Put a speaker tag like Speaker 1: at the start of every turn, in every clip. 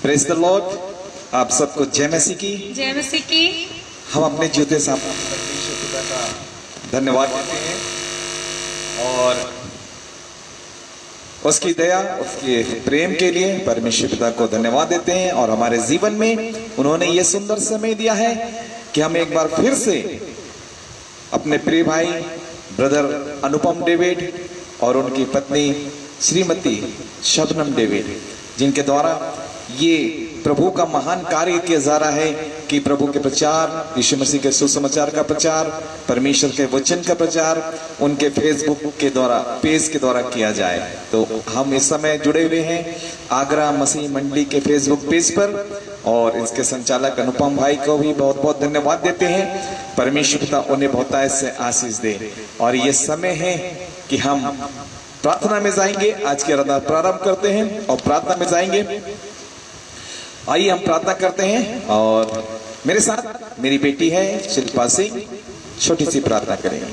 Speaker 1: Praise the Lord. आप सबको जय मसीह की।
Speaker 2: जय मसीह की।
Speaker 1: हम अपने जूते से परमेश्वर पिता का धन्यवाद देते हैं और उसकी दया, उसके प्रेम के लिए परमेश्वर पिता को धन्यवाद देते हैं। और हमारे जीवन में उन्होंने ये सुंदर समय दिया है कि हम एक बार फिर से अपने प्रिय भाई ब्रदर अनुपम डेविड और उनकी पत्नी श्रीमती शबनम डेविड, जिनके द्वारा ये प्रभु का महान कार्य किया जा रहा है कि प्रभु के प्रचार, यीशु मसीह के सुसमाचार का प्रचार, परमेश्वर के वचन का प्रचार उनके फेसबुक के द्वारा, पेज के द्वारा किया जाए। तो हम इस समय जुड़े हुए हैं आगरा मसीह मंडी के फेसबुक पेज पर और इसके संचालक अनुपम भाई को भी बहुत बहुत धन्यवाद देते हैं। परमेश्वर पिता उन्हें बहुत ऐसे आशीष दे। और ये समय है कि हम प्रार्थना में जाएंगे। आज की आराधना प्रारंभ करते हैं और प्रार्थना में जाएंगे। आइए हम प्रार्थना करते हैं और मेरे साथ मेरी बेटी है शिल्पा सिंह, छोटी सी प्रार्थना करेंगे।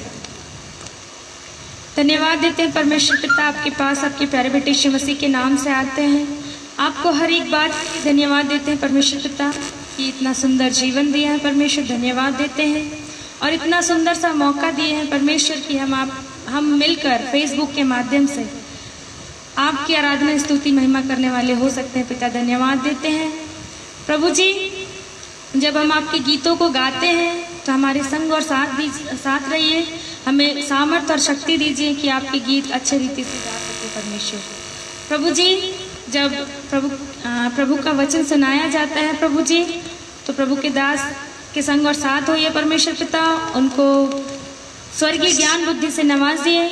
Speaker 2: धन्यवाद देते हैं परमेश्वर पिता, आपके पास आपके प्यारे बेटे यीशु मसीह के नाम से आते हैं। आपको हर एक बात धन्यवाद देते हैं परमेश्वर पिता कि इतना सुंदर जीवन दिया है परमेश्वर, धन्यवाद देते हैं। और इतना सुंदर सा मौका दिए हैं परमेश्वर कि हम मिलकर फेसबुक के माध्यम से आपकी आराधना, स्तुति, महिमा करने वाले हो सकते हैं। पिता धन्यवाद देते हैं। प्रभु जी, जब हम आपके गीतों को गाते हैं तो हमारे संग और साथ रहिए, हमें सामर्थ्य और शक्ति दीजिए कि आपके गीत अच्छे रीति से गा सके परमेश्वर। प्रभु जी, जब प्रभु का वचन सुनाया जाता है प्रभु जी, तो प्रभु के दास के संग और साथ होइए परमेश्वर पिता, उनको स्वर्गीय ज्ञान बुद्धि से नवाजिए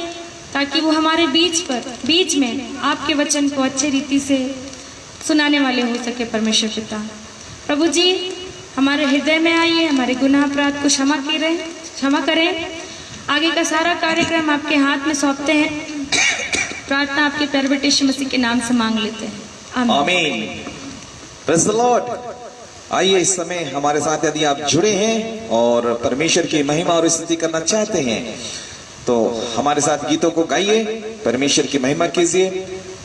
Speaker 2: ताकि वो हमारे बीच में आपके वचन को अच्छे रीति से सुनाने वाले हो सके परमेश्वर पिता। प्रभु जी, हमारे हृदय में आइए, हमारे गुनाह अपराध को क्षमा करें। आगे का सारा कार्यक्रम आपके हाथ में सौंपते हैं। प्रार्थना आपके प्यारे बेटे यीशु मसीह के नाम से मांग लेते हैं,
Speaker 1: आमीन। Praise the Lord. आइए इस समय हमारे साथ यदि आप जुड़े हैं और परमेश्वर की महिमा और स्तुति करना चाहते हैं तो हमारे साथ गीतों को गाइए, परमेश्वर की महिमा कीजिए।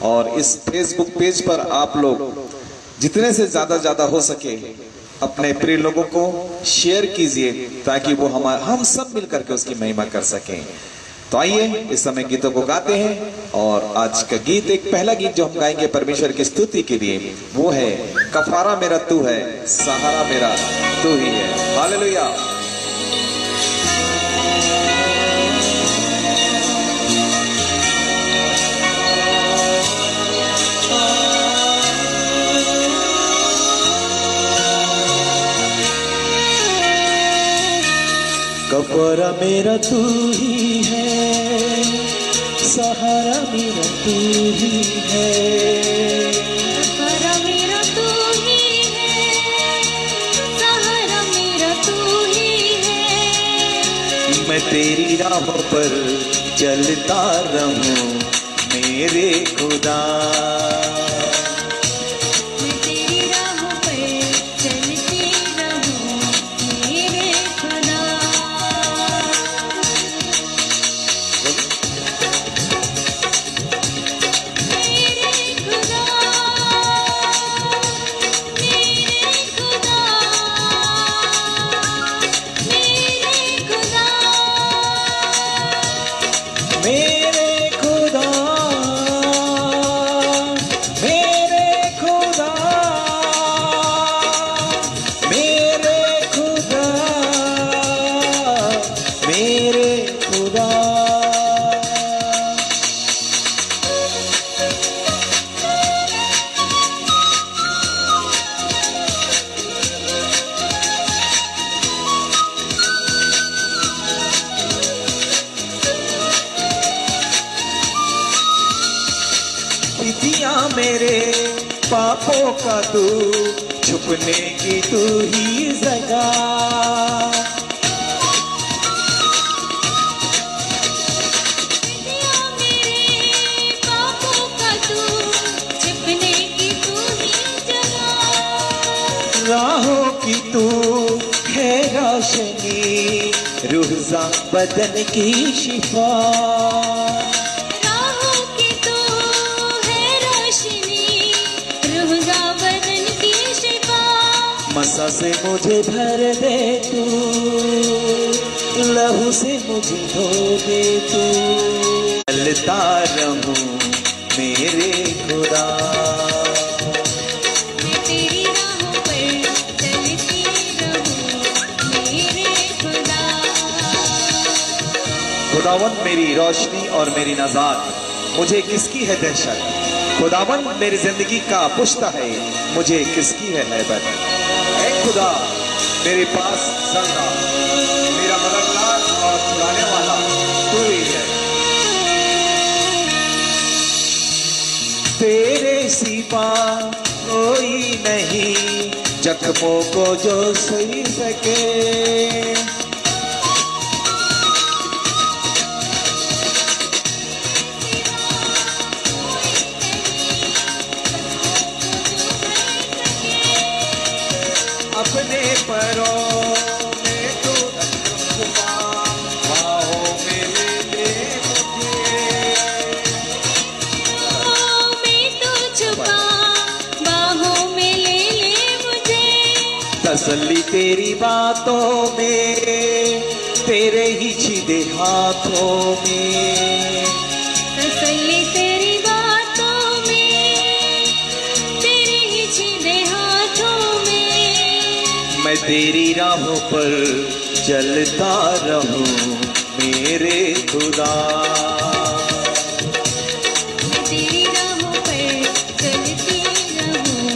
Speaker 1: और इस फेसबुक पेज पर आप लोग जितने से ज्यादा हो सके अपने प्रिय लोगों को शेयर कीजिए ताकि वो हम सब मिलकर के उसकी महिमा कर सकें। तो आइए इस समय गीतों को गाते हैं। और आज का गीत, एक पहला गीत जो हम गाएंगे परमेश्वर की स्तुति के लिए, वो है कफारा मेरा तू है, सहारा मेरा तू ही है। हालेलुया।
Speaker 3: कफारा मेरा तू ही है, सहारा मेरा तू ही है।
Speaker 2: कफारा मेरा तू ही है, सहारा मेरा तू ही है।
Speaker 3: मैं तेरी राहों पर चलता रहूं मेरे खुदा, मेरे पापों का तू छुपने की तू ही जगह,
Speaker 2: मेरे पापों का तू छुपने की तू ही जगह,
Speaker 3: राहों की तू है रोशनी, रूह बदन की शिफा।
Speaker 2: राहों की तू है रोशनी, रूह बदन
Speaker 3: मसा से मुझे भर दे तू, लहू से मुझे धो दे तू। चलता रहूं मेरे खुदा,
Speaker 2: मैं तेरी राहों पर चलती रहूं मेरे खुदा।
Speaker 1: खुदावन मेरी रोशनी और मेरी नजात, मुझे किसकी है दहशत। खुदावन मेरी जिंदगी का पुश्ता है, मुझे किसकी है हैबत। ऐ खुदा मेरे पास सदा, मेरा मददगार और छुड़ाने वाला तू ही है।
Speaker 3: तेरे सिवा कोई नहीं जख्मों को जो सही सके। अपने परों में तू छुपा, बाहों में ले ले मुझे।
Speaker 2: मैं तो छुपा, बाहों में ले ले मुझे।
Speaker 3: तसल्ली तेरी बातों में, तेरे ही छीदे हाथों में।
Speaker 2: तसल्ली तेरी बातों में, तेरे ही छीने हाथों में।
Speaker 3: मैं तेरी राहों पर चलता रहूं मेरे खुदा,
Speaker 2: मैं तेरी राहों पर चलती रहूं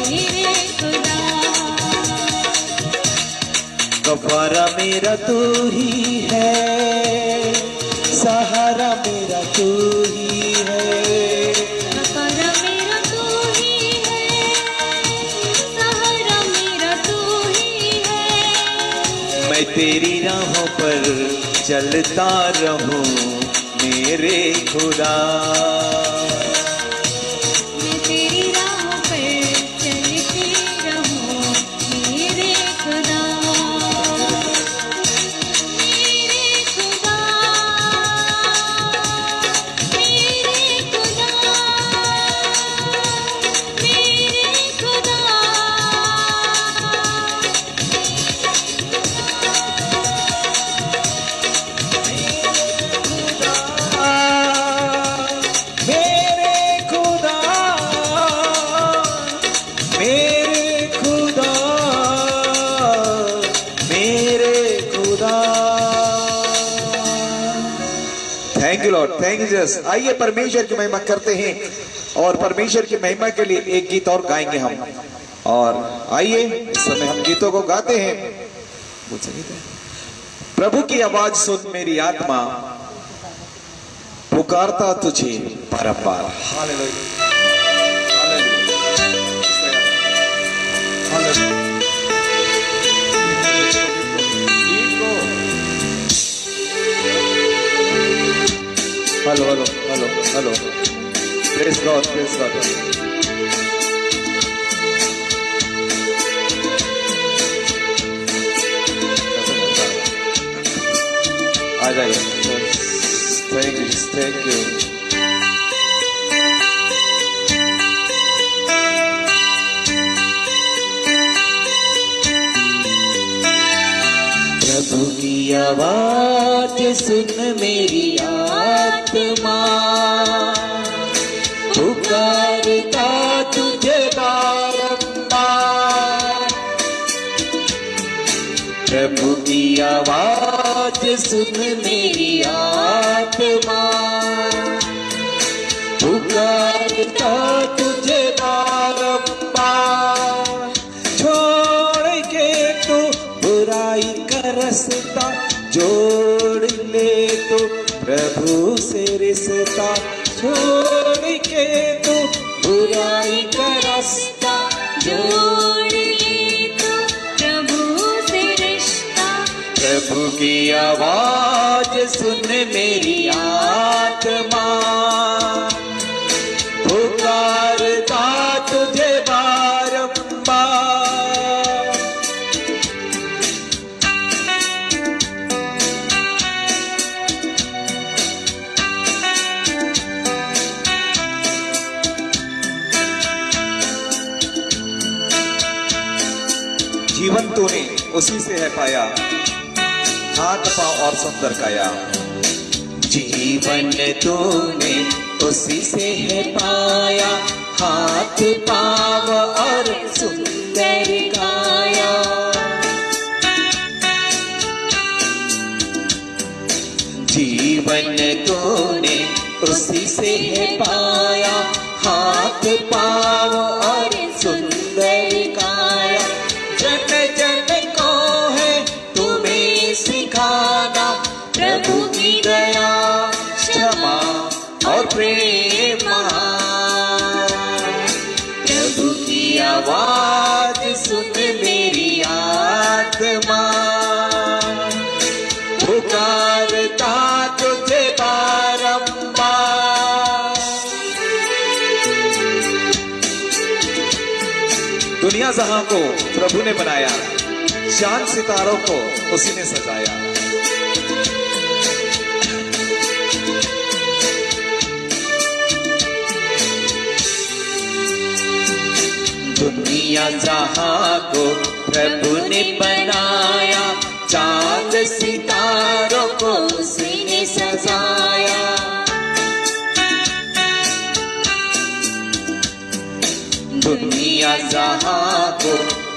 Speaker 2: मेरे खुदा।
Speaker 3: कफारा मेरा तू ही है, सहारा मेरा तू ही है।
Speaker 2: कफारा मेरा तू ही है, सहारा मेरा तू ही है।
Speaker 3: मैं तेरी राहों पर चलता रहूं मेरे खुदा,
Speaker 2: मैं तेरी राहों पर चलती रहूं मेरे खुदा। मेरे खुदा, मेरे खुदा, मेरे खुदा।
Speaker 3: मेरे खुदा, मेरे खुदा, मेरे खुदा।
Speaker 1: Thank you Lord, thank you Jesus. आइए परमेश्वर की महिमा करते हैं और परमेश्वर की महिमा के लिए एक गीत और गाएंगे हम। और आइए इस समय हम गीतों को गाते हैं। प्रभु की आवाज सुन मेरी आत्मा, पुकारता तुझे बारंबार। Hallelujah, hallelujah. Hello hello hello hello, praise God, praise God. आ जाइए। Thank you, thank you.
Speaker 3: प्रभु की आवाज सुन मेरी आत्मा, पुकारता तुझे बारंबार। प्रभु की आवाज सुन मेरी आत्मा, पुकारता तुझे बारंबार। छोड़ के तू बुराई का रास्ता, जोड़ ले तो प्रभु से रिश्ता। छोड़ के तू बुराई का रास्ता,
Speaker 2: जोड़ ले तो प्रभु से रिश्ता।
Speaker 3: प्रभु की आवाज सुन मेरी आत्मा, पुकारता तुझे बारंबार।
Speaker 1: जीवन तूने उसी से है पाया, हाथ पांव और सुंदर काया।
Speaker 3: जीवन तूने उसी से है पाया, हाथ पाँव और सुंदर काया। जीवन तूने उसी से है पाया, हाथ पाँव और सुंदर काया। जन जन को है तुम्हें सिखाना, प्रभु की दया क्षमा और प्रेम महान। प्रभु की आवाज सुन मेरी आत्मा, पुकारता तुझे बारंबार।
Speaker 1: दुनिया जहां को प्रभु ने बनाया, चांद सितारों को उसी ने सजाया।
Speaker 3: दुनिया जहां को प्रभु ने बनाया, चांद सितारों को उसने सजाया। दुनिया जहां को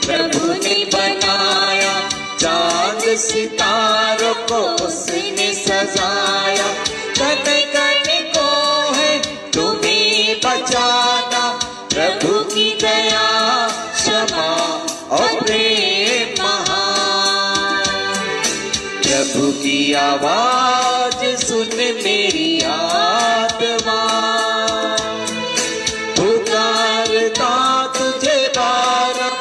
Speaker 3: प्रभु ने बनाया, चांद सितारों को उसने सजाया। कन कन को है तुम्हें बचाना, प्रभु की दया क्षमा और प्रेम महान। प्रभु की आवाज सुन मेरी आत्मा, पुकारता तुझे बारंबार।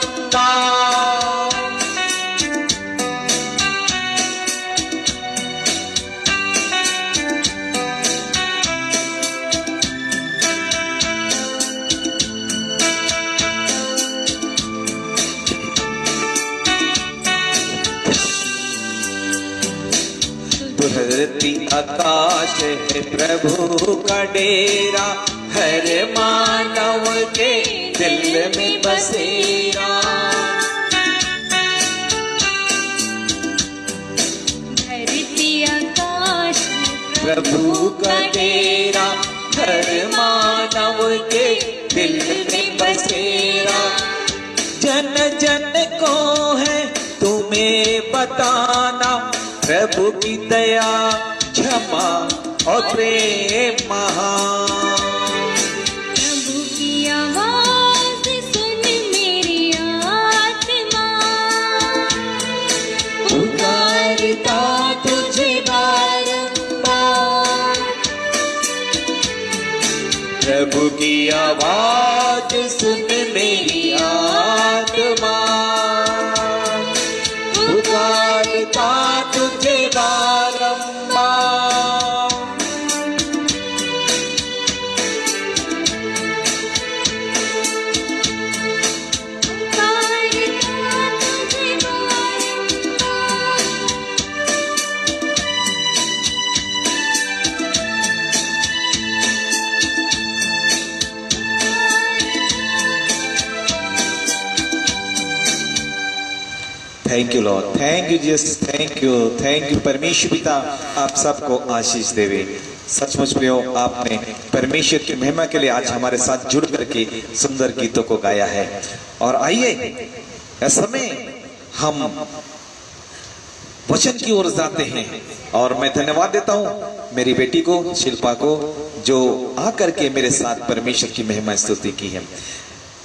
Speaker 3: धरती आकाश है प्रभु का डेरा, हर मानव के दिल में बसेरा।
Speaker 2: धरती आकाश
Speaker 3: प्रभु का डेरा, हर मानव के दिल में बसेरा। जन जन को है तुम्हें बताना, प्रभु की दया क्षमा और प्रेम महान।
Speaker 2: प्रभु की आवाज सुन मेरी आत्मा,
Speaker 3: पुकारता तुझे बारंबार। प्रभु की आवाज सुन मेरी आत्मा, पुकारता तुझे बारंबार।
Speaker 1: Thank you Lord, thank you Jesus, thank you परमेश्वर पिता, आप सबको आशीष देवे। सचमुच प्रियो, आपने परमेश्वर की महिमा के लिए आज हमारे साथ जुड़ करके सुंदर गीतों को गाया है। और आइए इस समय हम वचन की ओर जाते हैं। और मैं धन्यवाद देता हूं मेरी बेटी को, शिल्पा को, जो आकर के मेरे साथ परमेश्वर की महिमा स्तुति की है।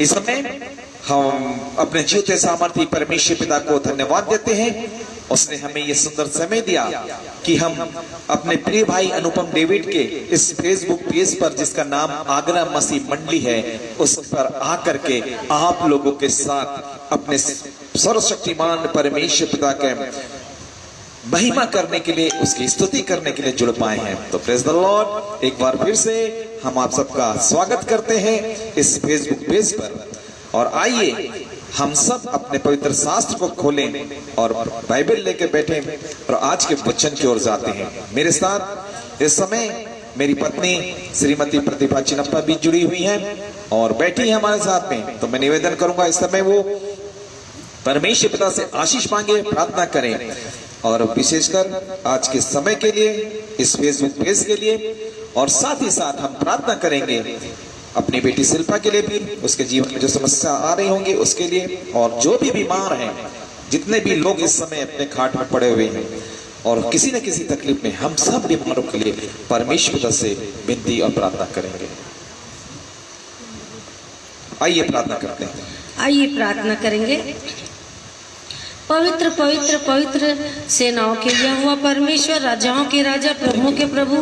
Speaker 1: इस समय हम अपने जीवते सामर्थी परमेश्वर पिता को धन्यवाद देते हैं। उसने हमें ये सुंदर समय दिया कि हम अपने प्रिय भाई अनुपम डेविड के इस फेसबुक पेज पर, जिसका नाम आगरा मसीह मंडली है, उस पर आकर के आप लोगों के साथ अपने सर्वशक्तिमान परमेश्वर पिता के महिमा करने के लिए, उसकी स्तुति करने के लिए जुड़ पाए हैं। तो प्रेज द लॉर्ड, एक बार फिर से हम आप सबका स्वागत करते हैं इस फेसबुक पेज पर। और आइए हम सब अपने पवित्र शास्त्र को खोलें और बाइबल लेके बैठे और आज के वचन की ओर जाते हैं। मेरे साथ इस समय मेरी पत्नी श्रीमती प्रतिभा चिनप्पा भी जुड़ी हुई हैं और बैठी है हमारे साथ में। तो मैं निवेदन करूंगा इस समय वो परमेश्वर पिता से आशीष मांगे, प्रार्थना करें। और विशेषकर आज के समय के लिए, इस फेसबुक पेज के लिए, और साथ ही साथ हम प्रार्थना करेंगे अपनी बेटी शिल्पा के लिए भी, उसके जीवन में जो समस्या आ रही होंगी उसके लिए, और जो भी बीमार हैं, जितने भी लोग इस समय अपने खाट में पड़े हुए हैं और किसी न किसी तकलीफ में, हम सब बीमारों के लिए परमेश्वर से विनती और प्रार्थना करेंगे। आइए प्रार्थना करते हैं।
Speaker 4: आइए प्रार्थना करेंगे। पवित्र पवित्र पवित्र सेनाओं के यहोवा परमेश्वर, राजाओं के राजा, प्रभुओं के प्रभु,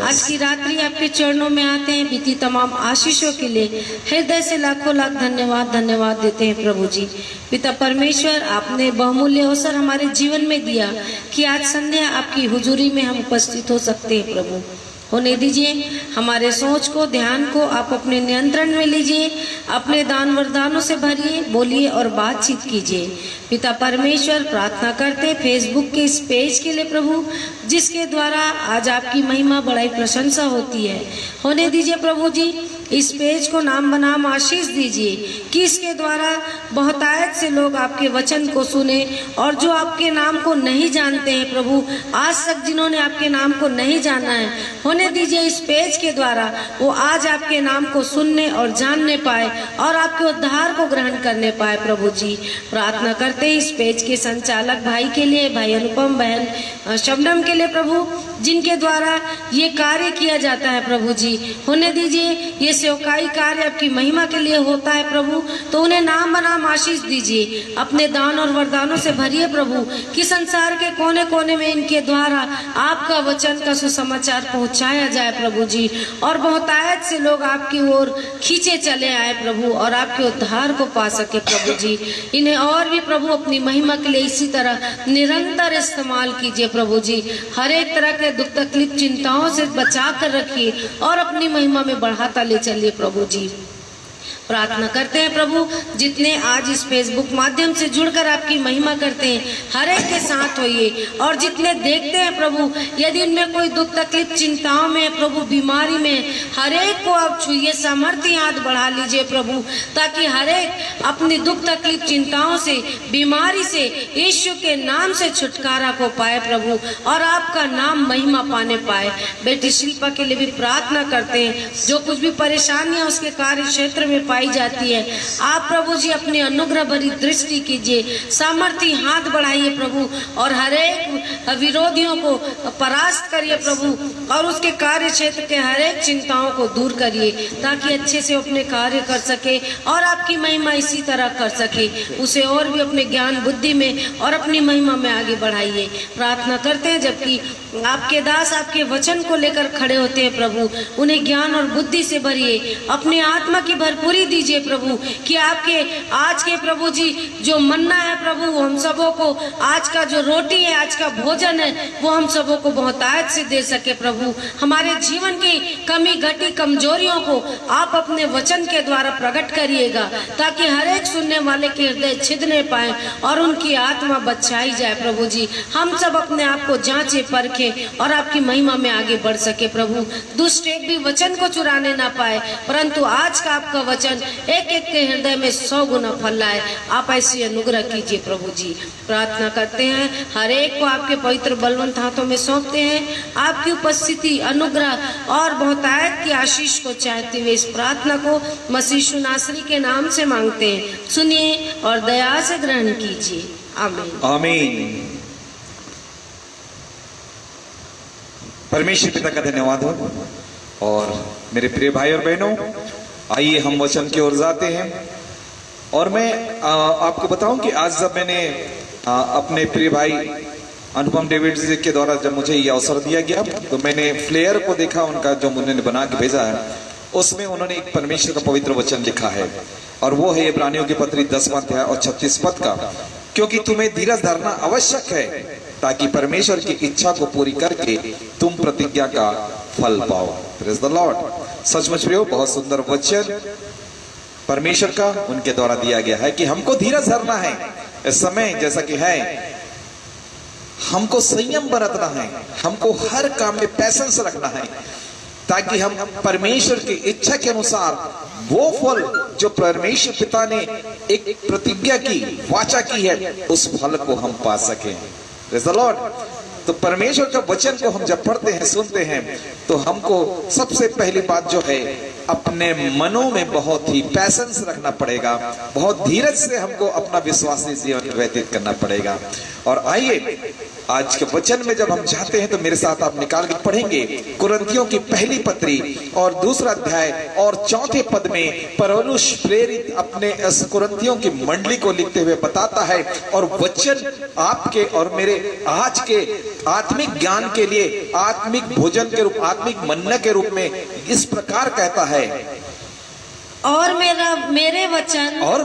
Speaker 4: आज की रात्रि आपके चरणों में आते हैं। बीती तमाम आशीषों के लिए हृदय से लाखों लाख धन्यवाद देते हैं प्रभु जी। पिता परमेश्वर, आपने बहुमूल्य अवसर हमारे जीवन में दिया कि आज संध्या आपकी हुजूरी में हम उपस्थित हो सकते हैं प्रभु। होने दीजिए, हमारे सोच को, ध्यान को आप अपने नियंत्रण में लीजिए, अपने दान वरदानों से भरिए, बोलिए और बातचीत कीजिए। पिता परमेश्वर, प्रार्थना करते फेसबुक के इस पेज के लिए प्रभु, जिसके द्वारा आज आपकी महिमा बड़ाई प्रशंसा होती है। होने दीजिए प्रभु जी, इस पेज को नाम बनाम आशीष दीजिए कि इसके द्वारा बहुतायत से लोग आपके वचन को सुने, और जो आपके नाम को नहीं जानते हैं प्रभु, आज तक जिन्होंने आपके नाम को नहीं जाना है, होने दीजिए इस पेज के द्वारा वो आज आपके नाम को सुनने और जानने पाए और आपके उद्धार को ग्रहण करने पाए प्रभु जी। प्रार्थना करते हैं इस पेज के संचालक भाई के लिए, भाई अनुपम, बहन शबनम के लिए प्रभु, जिनके द्वारा ये कार्य किया जाता है प्रभु जी। होने दीजिए ये सेवकाई कार्य आपकी महिमा के लिए होता है प्रभु, तो उन्हें नाम बनाम आशीष दीजिए। अपने दान और वरदानों से भरिए प्रभु, कि संसार के कोने कोने में इनके द्वारा आपका वचन का सुसमाचार पहुंचाया जाए प्रभु जी, और बहुतायत से लोग आपकी ओर खींचे चले आए प्रभु, और आपके उद्धार को पा सके प्रभु जी। इन्हें और भी प्रभु अपनी महिमा के लिए इसी तरह निरंतर इस्तेमाल कीजिए प्रभु जी। हर एक तरह के दुख तकलीफ चिंताओं से बचा कर रखिए और अपनी महिमा में बढ़ाता ले चलिए प्रभु जी। प्रार्थना करते हैं प्रभु, जितने आज इस फेसबुक माध्यम से जुड़कर आपकी महिमा करते हैं, हर एक के साथ होइए, और जितने देखते हैं प्रभु, यदि उनमें कोई दुख तकलीफ चिंताओं में प्रभु, बीमारी में, हर एक को आप छुइए, सामर्थ्य हाथ बढ़ा लीजिए प्रभु, ताकि हर एक अपनी दुख तकलीफ चिंताओं से, बीमारी से, यीशु के नाम से छुटकारा को पाए प्रभु, और आपका नाम महिमा पाने पाए। बेटी शिल्पा के लिए भी प्रार्थना करते हैं, जो कुछ भी परेशानियां उसके कार्य क्षेत्र में पाई जाती है, आप प्रभु जी अपनी अनुग्रह भरी दृष्टि कीजिए, सामर्थ्य हाथ बढ़ाइए प्रभु, और हर एक विरोधियों को परास्त करिए प्रभु, और उसके कार्य क्षेत्र के हर एक चिंताओं को दूर करिए, ताकि अच्छे से अपने कार्य कर सके और आपकी महिमा इसी तरह कर सके। उसे और भी अपने ज्ञान बुद्धि में और अपनी महिमा में आगे बढ़ाइए। प्रार्थना करते हैं, जबकि आपके दास आपके वचन को लेकर खड़े होते हैं प्रभु, उन्हें ज्ञान और बुद्धि से भरिए, अपने आत्मा की भरपूरी दीजिए प्रभु, कि आपके आज के प्रभु जी जो मन्ना है प्रभु, वो हम सबों को, आज का जो रोटी है, आज का भोजन है, वो हम सबों को बहुतायत से दे सके प्रभु। हमारे जीवन की कमी घटी कमजोरियों को आप अपने वचन के द्वारा प्रकट करिएगा, ताकि हर एक सुनने वाले के हृदय छिदने पाए और उनकी आत्मा बचाई जाए प्रभु जी। हम सब अपने आप को जांचे परखे और आपकी महिमा में आगे बढ़ सके प्रभु। दुष्ट एक भी वचन को चुराने ना पाए, परंतु आज का आपका वचन एक एक के हृदय में 100 गुना फल लाए। आप ऐसी अनुग्रह कीजिए प्रभु जी। प्रार्थना करते हैं, हर एक को आपके पवित्र बलवंत हाथों में सौंपते हैं। आपकी उपस्थिति, अनुग्रह और बहुतायत की आशीष को चाहते हुए इस प्रार्थना को मसीह यीशु नासरी के नाम से मांगते हैं। सुनिए और दया से ग्रहण कीजिए। आमीन
Speaker 1: आमीन। परमेश्वर पिता का धन्यवाद हो। और मेरे प्रिय भाई और बहनों, आइए हम वचन की ओर जाते हैं। और मैं आपको बताऊं कि आज जब मैंने अपने प्रिय भाई अनुपम डेविड जी के द्वारा जब मुझे ये अवसर दिया गया, तो मैंने फ्लेयर को देखा, उनका जो उन्होंने बना के भेजा है, उसमें उन्होंने एक परमेश्वर का पवित्र वचन लिखा है, और वो है इब्रानियों की पत्री 10वां अध्याय और 36 पद का, क्योंकि तुम्हें धीरज धरना आवश्यक है, ताकि परमेश्वर की इच्छा को पूरी करके तुम प्रतिज्ञा का फल पाओ। Praise the Lord. सचमुच प्रियो, बहुत सुंदर वचन परमेश्वर का उनके द्वारा दिया गया है कि हमको धीरज धरना है। इस समय जैसा कि है, हमको संयम बरतना है, हमको हर काम में पैसेंस रखना है, ताकि हम परमेश्वर की इच्छा के अनुसार वो फल जो परमेश्वर पिता ने एक प्रतिज्ञा की, वाचा की है, उस फल को हम पा सकें। Praise the Lord. तो परमेश्वर का वचन को हम जब पढ़ते हैं, सुनते हैं, तो हमको सबसे पहली बात जो है, अपने मनों में बहुत ही पैशंस रखना पड़ेगा, बहुत धीरज से हमको अपना विश्वासी जीवन व्यतीत करना पड़ेगा। और आइए आज के वचन में जब हम जाते हैं तो मेरे साथ आप निकाल के पढ़ेंगे कुरिन्थियों की पहली पत्री और 2 अध्याय और 4 पद में पौलुस प्रेरित अपने कुरिन्थियों की मंडली को लिखते हुए बताता है, और वचन आपके और मेरे आज के आत्मिक ज्ञान के लिए, आत्मिक भोजन के रूप, आत्मिक मन्ना के रूप में इस प्रकार कहता है,
Speaker 4: और मेरे वचन
Speaker 1: और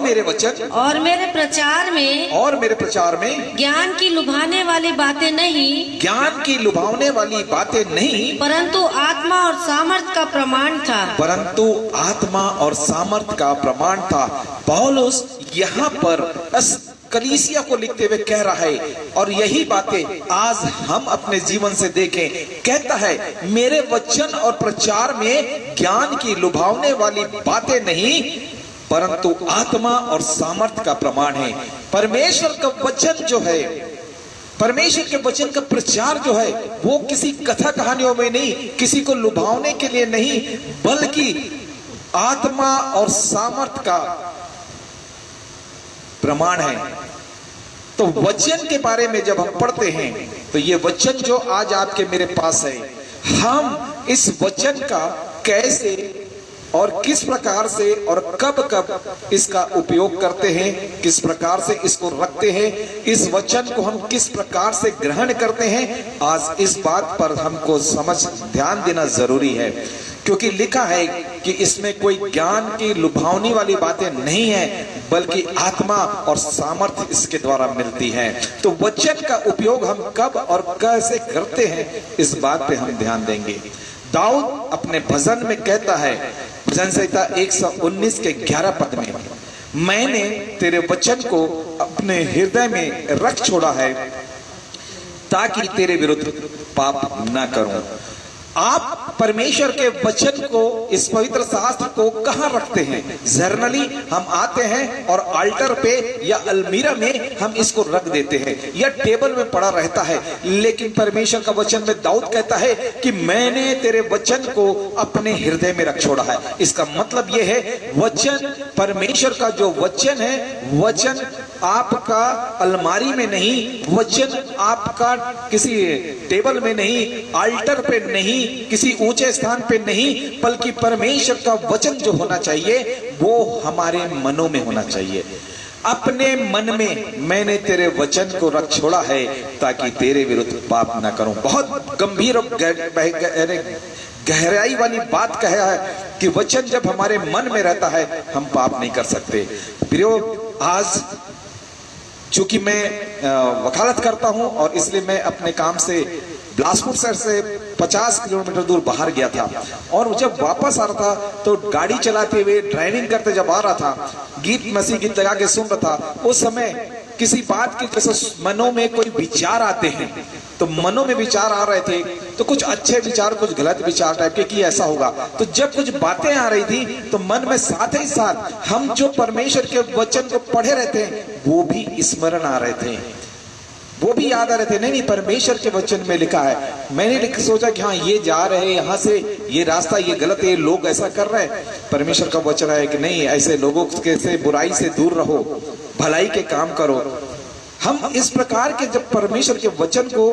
Speaker 1: मेरे प्रचार में
Speaker 4: ज्ञान की लुभाने वाली बातें नहीं,
Speaker 1: ज्ञान की लुभावने वाली बातें नहीं,
Speaker 4: परंतु आत्मा और सामर्थ का प्रमाण था।
Speaker 1: परंतु आत्मा और सामर्थ का प्रमाण था। पौलुस यहाँ पर कलीसिया को लिखते हुए कह रहा है, और यही बातें आज हम अपने जीवन से देखें। कहता है, मेरे वचन और प्रचार में ज्ञान की लुभावने वाली बातें नहीं, परंतु आत्मा और सामर्थ का प्रमाण है। परमेश्वर का वचन जो है, परमेश्वर के वचन का प्रचार जो है, वो किसी कथा कहानियों में नहीं, किसी को लुभावने के लिए नहीं, बल्कि आत्मा और सामर्थ का प्रमाण है। तो वचन के बारे में जब हम पढ़ते हैं, तो ये वचन जो आज आपके मेरे पास है, हम इस वचन का कैसे और किस प्रकार से और कब कब इसका उपयोग करते हैं, किस प्रकार से इसको रखते हैं, इस वचन को हम किस प्रकार से ग्रहण करते हैं, आज इस बात पर हमको ध्यान देना जरूरी है। क्योंकि लिखा है कि इसमें कोई ज्ञान की लुभावनी वाली बातें नहीं है, बल्कि आत्मा और सामर्थ्य इसके द्वारा मिलती है। तो वचन का उपयोग हम कब और कैसे करते हैं, इस बात पे हम ध्यान देंगे। दाऊद अपने भजन में कहता है, भजन संहिता 119 के 11 पद में, मैंने तेरे वचन को अपने हृदय में रख छोड़ा है ताकि तेरे विरुद्ध पाप न करूं। आप परमेश्वर के वचन को, इस पवित्र शास्त्र को कहाँ रखते हैं? जर्नली हम आते हैं और अल्टर पे या अलमीरा में हम इसको रख देते हैं, या टेबल में पड़ा रहता है। लेकिन परमेश्वर का वचन में दाऊद कहता है कि मैंने तेरे वचन को अपने हृदय में रख छोड़ा है। इसका मतलब यह है, वचन, परमेश्वर का जो वचन है, वचन आपका अलमारी में नहीं, वचन आपका किसी टेबल में नहीं, अल्टर पे नहीं, किसी ऊंचे स्थान पे नहीं, बल्कि परमेश्वर का वचन जो होना चाहिए वो हमारे मनों में होना चाहिए। अपने मन में मैंने तेरे वचन को रख छोड़ा है ताकि तेरे विरुद्ध पाप ना करूं। बहुत गंभीर और गहराई वाली बात कहा है कि वचन जब हमारे मन में रहता है, हम पाप नहीं कर सकते। प्रियो, आज चूंकि मैं वकालत करता हूं और इसलिए मैं अपने काम से बिलासपुर शहर से 50 किलोमीटर दूर बाहर गया था, और जब वापस आ रहा था तो गाड़ी चलाते हुए, ड्राइविंग करते जब आ रहा था, गीत मसीह गीत लगा के सुन रहा था। उस समय किसी बात की जैसे मनों में कोई विचार आते हैं, तो मनों में विचार आ रहे थे, तो कुछ अच्छे विचार, कुछ गलत विचार टाइप के कि ऐसा होगा। तो जब कुछ बातें आ रही थी तो मन में साथ ही साथ हम जो परमेश्वर के वचन को पढ़े रहते हैं वो भी स्मरण आ रहे थे, वो भी याद आ रहे थे। नहीं, परमेश्वर के वचन में लिखा है। मैंने सोचा कि हाँ, ये जा रहे हैं यहाँ से, ये रास्ता ये गलत है, ये लोग ऐसा कर रहे हैं। परमेश्वर का वचन है कि नहीं, ऐसे लोगों के बुराई से दूर रहो, भलाई के काम करो। हम इस प्रकार के जब परमेश्वर के वचन को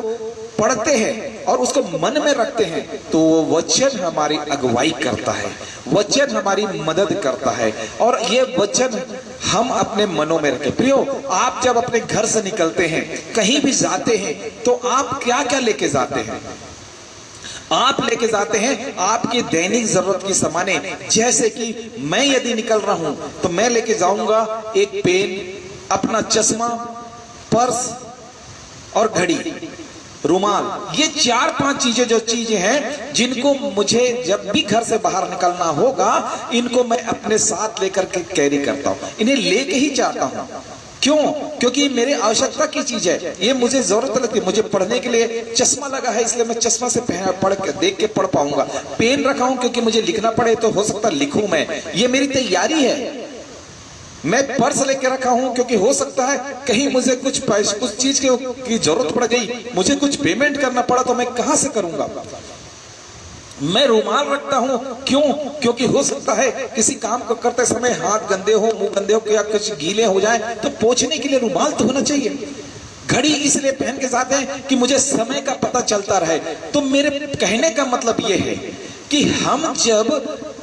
Speaker 1: पढ़ते हैं और उसको मन में रखते हैं, तो वो वचन हमारी अगुवाई करता है, वचन हमारी मदद करता है, और ये वचन हम अपने मनों में रखें। प्रियो, आप जब अपने घर से निकलते हैं, कहीं भी जाते हैं, तो आप क्या क्या लेके जाते हैं? आप लेके जाते हैं आपकी दैनिक जरूरत की सामाने। जैसे कि मैं यदि निकल रहा हूं तो मैं लेके जाऊंगा एक पेन, अपना चश्मा, पर्स और घड़ी, रुमाल। ये 4-5 चीजें जो चीजें हैं जिनको मुझे जब भी घर से बाहर निकलना होगा, इनको मैं अपने साथ लेकर के कैरी करता हूं, इन्हें लेके ही जाता हूं। क्यों? क्योंकि मेरी आवश्यकता की चीज है, ये मुझे जरूरत लगती है। मुझे पढ़ने के लिए चश्मा लगा है, इसलिए मैं चश्मा से पढ़ के देख के पढ़ पाऊंगा। पेन रखा हूं क्योंकि मुझे लिखना पड़े तो हो सकता लिखूं मैं, ये मेरी तैयारी है। मैं पर्स लेके रखा हूं क्योंकि हो सकता है कहीं मुझे कुछ चीज की जरूरत पड़ गई, मुझे कुछ पेमेंट करना पड़ा तो मैं कहां से करूंगा। मैं रुमाल रखता हूं क्यों? क्योंकि हो सकता है किसी काम को करते समय हाथ गंदे हो, मुंह गंदे हो या कुछ गीले हो जाए तो पोंछने के लिए रुमाल तो होना चाहिए। घड़ी इसलिए पहन के जाते हैं कि मुझे समय का पता चलता रहे। तो मेरे कहने का मतलब यह है कि हम जब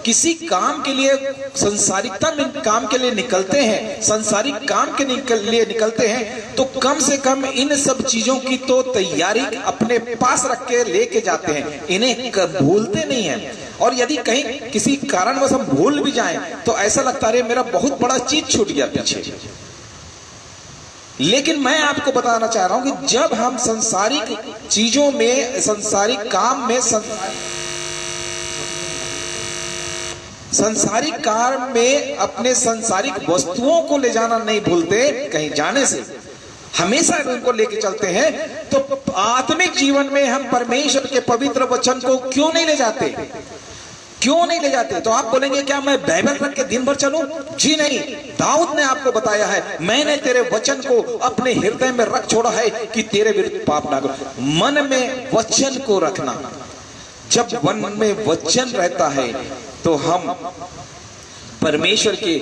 Speaker 1: किसी काम के लिए संसारिकता में काम के लिए निकलते हैं, संसारिक काम के लिए निकलते हैं, तो कम से कम इन सब चीजों की तो तैयारी अपने पास रख के लेके जाते हैं, इन्हें भूलते नहीं हैं। और यदि कहीं किसी कारणवश हम भूल भी जाएं तो ऐसा लगता है मेरा बहुत बड़ा चीज छूट गया पीछे। लेकिन मैं आपको बताना चाह रहा हूं कि जब हम संसारिक चीजों में, संसारिक काम में, संसारिक काम में अपने संसारिक वस्तुओं को ले जाना नहीं भूलते, कहीं जाने से हमेशा उनको लेके चलते हैं, तो आत्मिक जीवन में हम परमेश्वर के पवित्र वचन को क्यों नहीं ले जाते? क्यों नहीं ले जाते? तो आप बोलेंगे क्या मैं बाइबल रख के दिन भर चलूं? जी नहीं। दाऊद ने आपको बताया है, मैंने तेरे वचन को अपने हृदय में रख छोड़ा है कि तेरे विरुद्ध पाप ना करो। मन में वचन को रखना, जब मन में वचन रहता है तो हम परमेश्वर के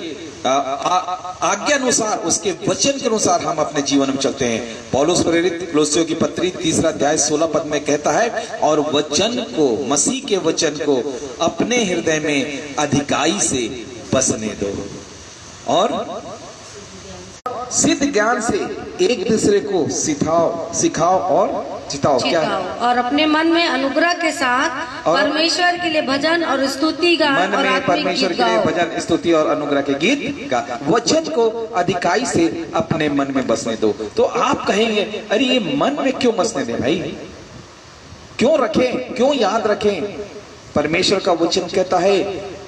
Speaker 1: आज्ञा अनुसार, उसके वचन के अनुसार हम अपने जीवन में चलते हैं। पौलुस प्रेरित कुलुस्सियों की पत्री 3 अध्याय 16 पद में कहता है, और वचन को, मसीह के वचन को अपने हृदय में अधिकाई से बसने दो और सिद्ध ज्ञान से एक दूसरे को सिखाओ और चिताओ। क्या है?
Speaker 4: और अपने मन में अनुग्रह के साथ परमेश्वर के लिए भजन और स्तुति गान और आत्मिक गीत गाओ।
Speaker 1: भजन, स्तुति और अनुग्रह के गीत गा। वचन को अधिकाई से अपने मन में बसने दो। तो आप कहेंगे अरे ये मन में क्यों बसने दें भाई, क्यों रखें, क्यों याद रखें? परमेश्वर का वचन कहता है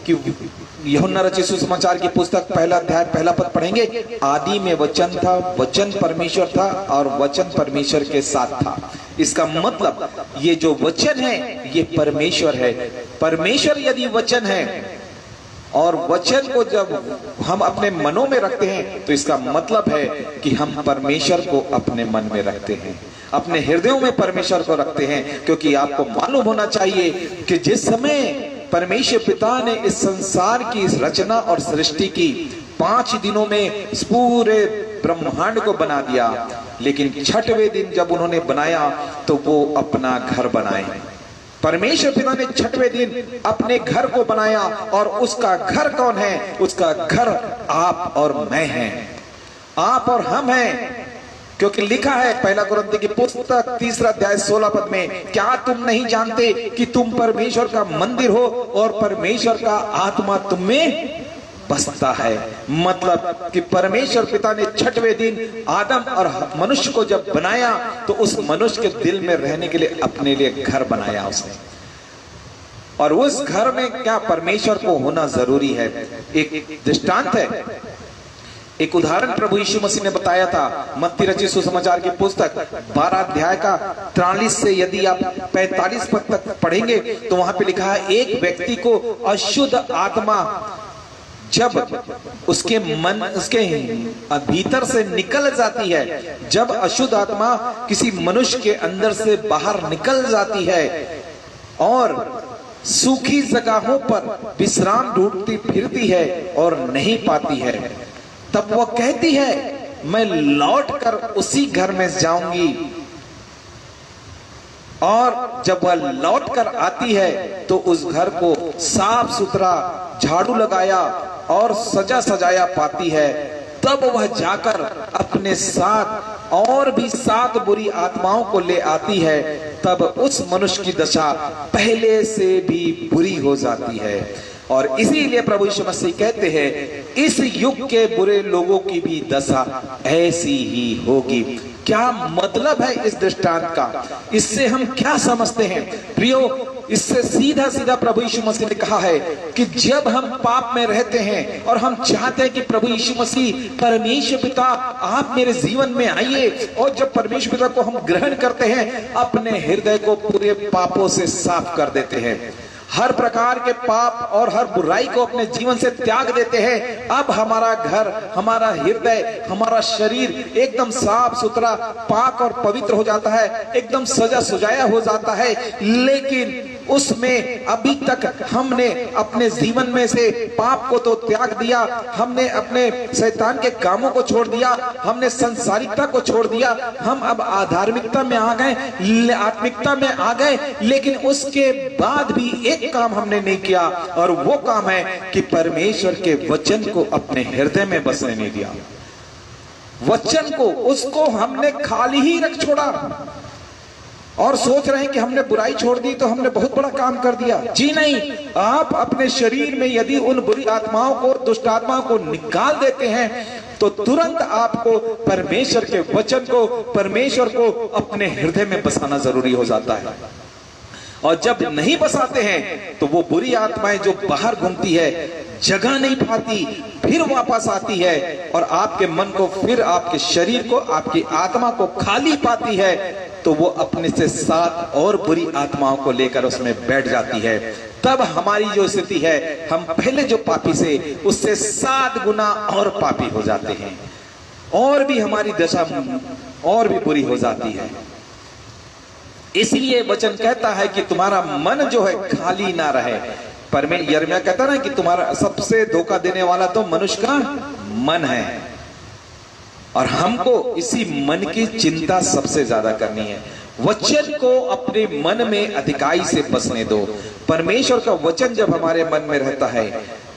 Speaker 1: कि यूहन्ना रचित सुसमाचार की पुस्तक 1 अध्याय 1 पद पढ़ेंगे, आदि में वचन था, वचन परमेश्वर था और वचन परमेश्वर के साथ था। इसका मतलब ये जो वचन है ये परमेश्वर है। परमेश्वर यदि वचन है और वचन को जब हम अपने मनों में रखते हैं तो इसका मतलब है कि हम परमेश्वर को अपने मन में रखते हैं, अपने हृदयों में परमेश्वर को रखते हैं। क्योंकि आपको मालूम होना चाहिए कि जिस समय परमेश्वर पिता ने इस संसार की इस रचना और सृष्टि की 5 दिनों में इस पूरे ब्रह्मांड को बना दिया, लेकिन 6वें दिन जब उन्होंने बनाया तो वो अपना घर बनाए। परमेश्वर पिता ने 6वें दिन अपने घर को बनाया और उसका घर कौन है? उसका घर आप और मैं हैं, आप और हम हैं। क्योंकि लिखा है 1 कुरिन्थियों की पुस्तक 3 अध्याय 16 पद में, क्या तुम नहीं जानते कि तुम परमेश्वर का मंदिर हो और परमेश्वर का आत्मा तुम में बसता है? मतलब कि परमेश्वर पिता ने 6वें दिन आदम और मनुष्य को जब बनाया तो उस मनुष्य के दिल में रहने के लिए अपने लिए घर बनाया उसने, और उस घर में क्या परमेश्वर को होना जरूरी है। एक दृष्टांत है, एक उदाहरण प्रभु यीशु मसीह ने बताया था। मत्ती रचित सुसमाचार की पुस्तक 12 अध्याय का 43 से यदि आप 45 पद तक पढ़ेंगे तो वहां पे लिखा है, एक व्यक्ति को अशुद्ध आत्मा जब उसके भीतर से निकल जाती है, जब अशुद्ध आत्मा किसी मनुष्य के अंदर से बाहर निकल जाती है और सूखी जगहों पर विश्राम ढूंढती फिरती है और नहीं पाती है, तब वह कहती है मैं लौटकर उसी घर में जाऊंगी। और जब वह लौटकर आती है तो उस घर को साफ सुथरा, झाड़ू लगाया और सजा सजाया पाती है। तब वह जाकर अपने साथ और भी 7 बुरी आत्माओं को ले आती है। तब उस मनुष्य की दशा पहले से भी बुरी हो जाती है। और इसीलिए प्रभु यीशु मसीह कहते हैं, इस युग के बुरे लोगों की भी दशा ऐसी ही होगी। क्या मतलब है इस दृष्टांत का, इससे हम क्या समझते हैं प्रियो? इससे सीधा सीधा प्रभु यीशु मसीह ने कहा है कि जब हम पाप में रहते हैं और हम चाहते हैं कि प्रभु यीशु मसीह परमेश्वर पिता आप मेरे जीवन में आइए, और जब परमेश्वर पिता को हम ग्रहण करते हैं अपने हृदय को पूरे पापों से साफ कर देते हैं, हर प्रकार के पाप और हर बुराई को अपने जीवन से त्याग देते हैं। अब हमारा घर, हमारा हृदय, हमारा शरीर एकदम साफ सुथरा, पाक और पवित्र हो जाता है, एकदम सजा सजाया हो जाता है। लेकिन उसमें अभी तक हमने अपने जीवन में से पाप को तो त्याग दिया, हमने अपने शैतान के कामों को छोड़ दिया, हमने संसारिकता को छोड़ दिया, हम अब आधार्मिकता में आ गए, आत्मिकता में आ गए। लेकिन उसके बाद भी एक काम हमने नहीं किया, और वो काम है कि परमेश्वर के वचन को अपने हृदय में बसने नहीं दिया। वचन को, उसको हमने खाली ही रख छोड़ा और सोच रहे हैं कि हमने बुराई छोड़ दी तो हमने बहुत बड़ा काम कर दिया। जी नहीं, आप अपने शरीर में यदि उन बुरी आत्माओं को, दुष्ट आत्माओं को निकाल देते हैं तो तुरंत आपको परमेश्वर के वचन को, परमेश्वर को अपने हृदय में बसाना जरूरी हो जाता है। और जब नहीं बसाते हैं तो वो बुरी आत्माएं जो बाहर घूमती है, जगह नहीं पाती, फिर वापस आती है और आपके मन को, फिर आपके शरीर को, आपकी आत्मा को खाली पाती है, तो वो अपने से 7 और बुरी आत्माओं को लेकर उसमें बैठ जाती है। तब हमारी जो स्थिति है, हम पहले जो पापी से उससे 7 गुना और पापी हो जाते हैं, और भी हमारी दशा और भी बुरी हो जाती है। इसलिए वचन कहता है कि तुम्हारा मन जो है खाली ना रहे। यिर्मयाह कहता ना कि तुम्हारा सबसे धोखा देने वाला तो मनुष्य का मन है, और हमको इसी मन की चिंता सबसे ज्यादा करनी है। वचन को अपने मन में अधिकाई से बसने दो। परमेश्वर का वचन जब हमारे मन में रहता है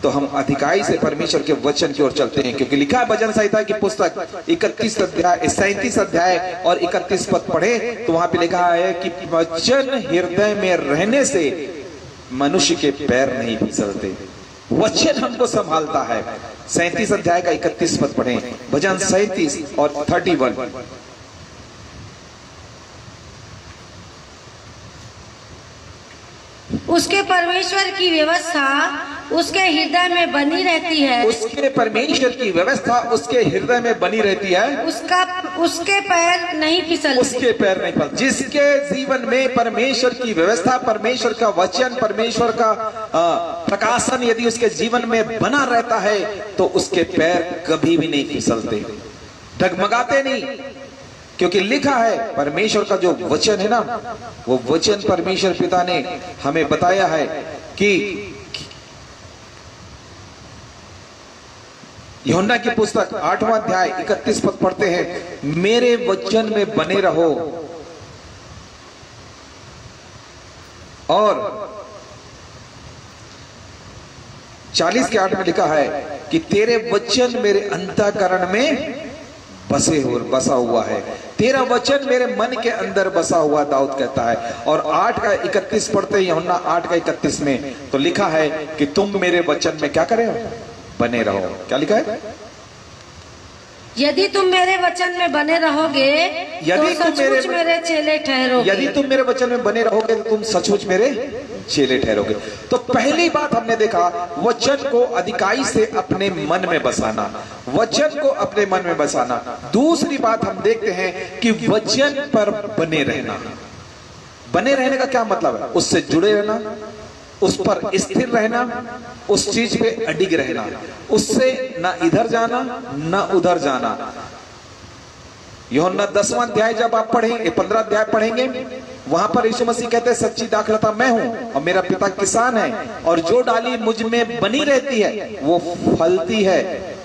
Speaker 1: तो हम अधिकाई से परमेश्वर के वचन की ओर चलते हैं, क्योंकि लिखा है भजन संहिता की पुस्तक 37 अध्याय और 31 पद पढ़े तो वहां पे लिखा है कि वचन हृदय में रहने से मनुष्य के पैर नहीं फिसलते। वचन हमको संभालता है। 37 अध्याय का 31 पद पढ़े, भजन 37 और 31।
Speaker 4: उसके परमेश्वर की व्यवस्था उसके हृदय में बनी रहती है।
Speaker 1: उसके परमेश्वर की व्यवस्था उसके हृदय में बनी रहती है।
Speaker 4: उसके पैर नहीं फिसलते।
Speaker 1: उसके पैर नहीं फिसलते। जिसके जीवन में परमेश्वर की व्यवस्था, परमेश्वर का वचन, परमेश्वर का प्रकाशन यदि उसके जीवन में बना रहता है तो उसके पैर कभी भी नहीं फिसलते, डगमगाते नहीं। क्योंकि लिखा है परमेश्वर का जो वचन है ना, वो वचन परमेश्वर पिता ने हमें बताया है कि यूहन्ना की पुस्तक 8वां अध्याय 31 पद पढ़ते हैं, मेरे वचन में बने रहो और 40 के 8 में लिखा है कि तेरे वचन मेरे अंतःकरण में बसा हुआ है। तेरा वचन मेरे मन के अंदर बसा हुआ, दाऊद कहता है। और 8 का 31 पढ़ते हैं यूहन्ना 8 का 31 में, तो लिखा है कि तुम मेरे वचन में क्या करे, बने रहो। क्या लिखा है?
Speaker 4: यदि तुम मेरे वचन में बने रहोगे तो सचमुच मेरे चेले ठहरोगे।
Speaker 1: यदि तुम मेरे वचन में बने रहोगे तो तुम सचमुच मेरे चेले ठहरोगे। तो पहली बात हमने देखा, वचन को अधिकाई से अपने मन में बसाना, वचन को अपने मन में बसाना। दूसरी बात हम देखते हैं कि वचन पर बने रहना। बने रहने का क्या मतलब है? उससे जुड़े रहना, उस पर स्थिर रहना, उस चीज पे अडिग रहना, उससे ना इधर जाना ना उधर जाना। यूहन्ना 10वां अध्याय जब आप पढ़ेंगे, 15 अध्याय पढ़ेंगे, वहां पर यीशु मसीह कहते हैं सच्ची दाखलता मैं हूं और मेरा पिता किसान है, और जो डाली मुझ में बनी रहती है वो फलती है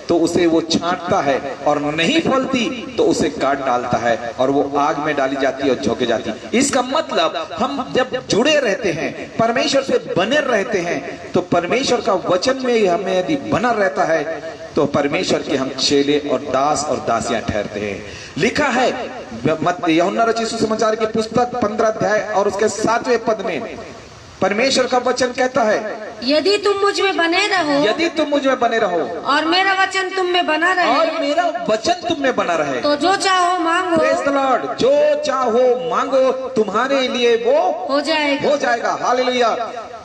Speaker 1: तो उसे वो छांटता है, और नहीं फलती तो उसे काट डालता है और वो आग में डाली जाती है और झोंके जाती है। इसका मतलब हम जब जुड़े रहते हैं, परमेश्वर से बने रहते हैं, तो परमेश्वर का वचन में हमें यदि बना रहता है तो परमेश्वर के हम चेले और दास और दासियां ठहरते हैं। लिखा है यूहन्ना रचित सुसमाचार की पुस्तक 15 अध्याय और उसके 7वें पद में, परमेश्वर का वचन कहता है
Speaker 4: यदि तुम मुझ में बने रहो,
Speaker 1: यदि तुम मुझ में बने रहो
Speaker 4: और मेरा वचन तुम में बना
Speaker 1: और
Speaker 4: रहे,
Speaker 1: मेरा वचन तुम में बना रहे,
Speaker 4: तो जो चाहो मांगो,
Speaker 1: प्रेज़ द लॉर्ड, जो चाहो मांगो तुम्हारे लिए वो
Speaker 4: हो जाएगा।
Speaker 1: हो जाएगा। हालेलुया।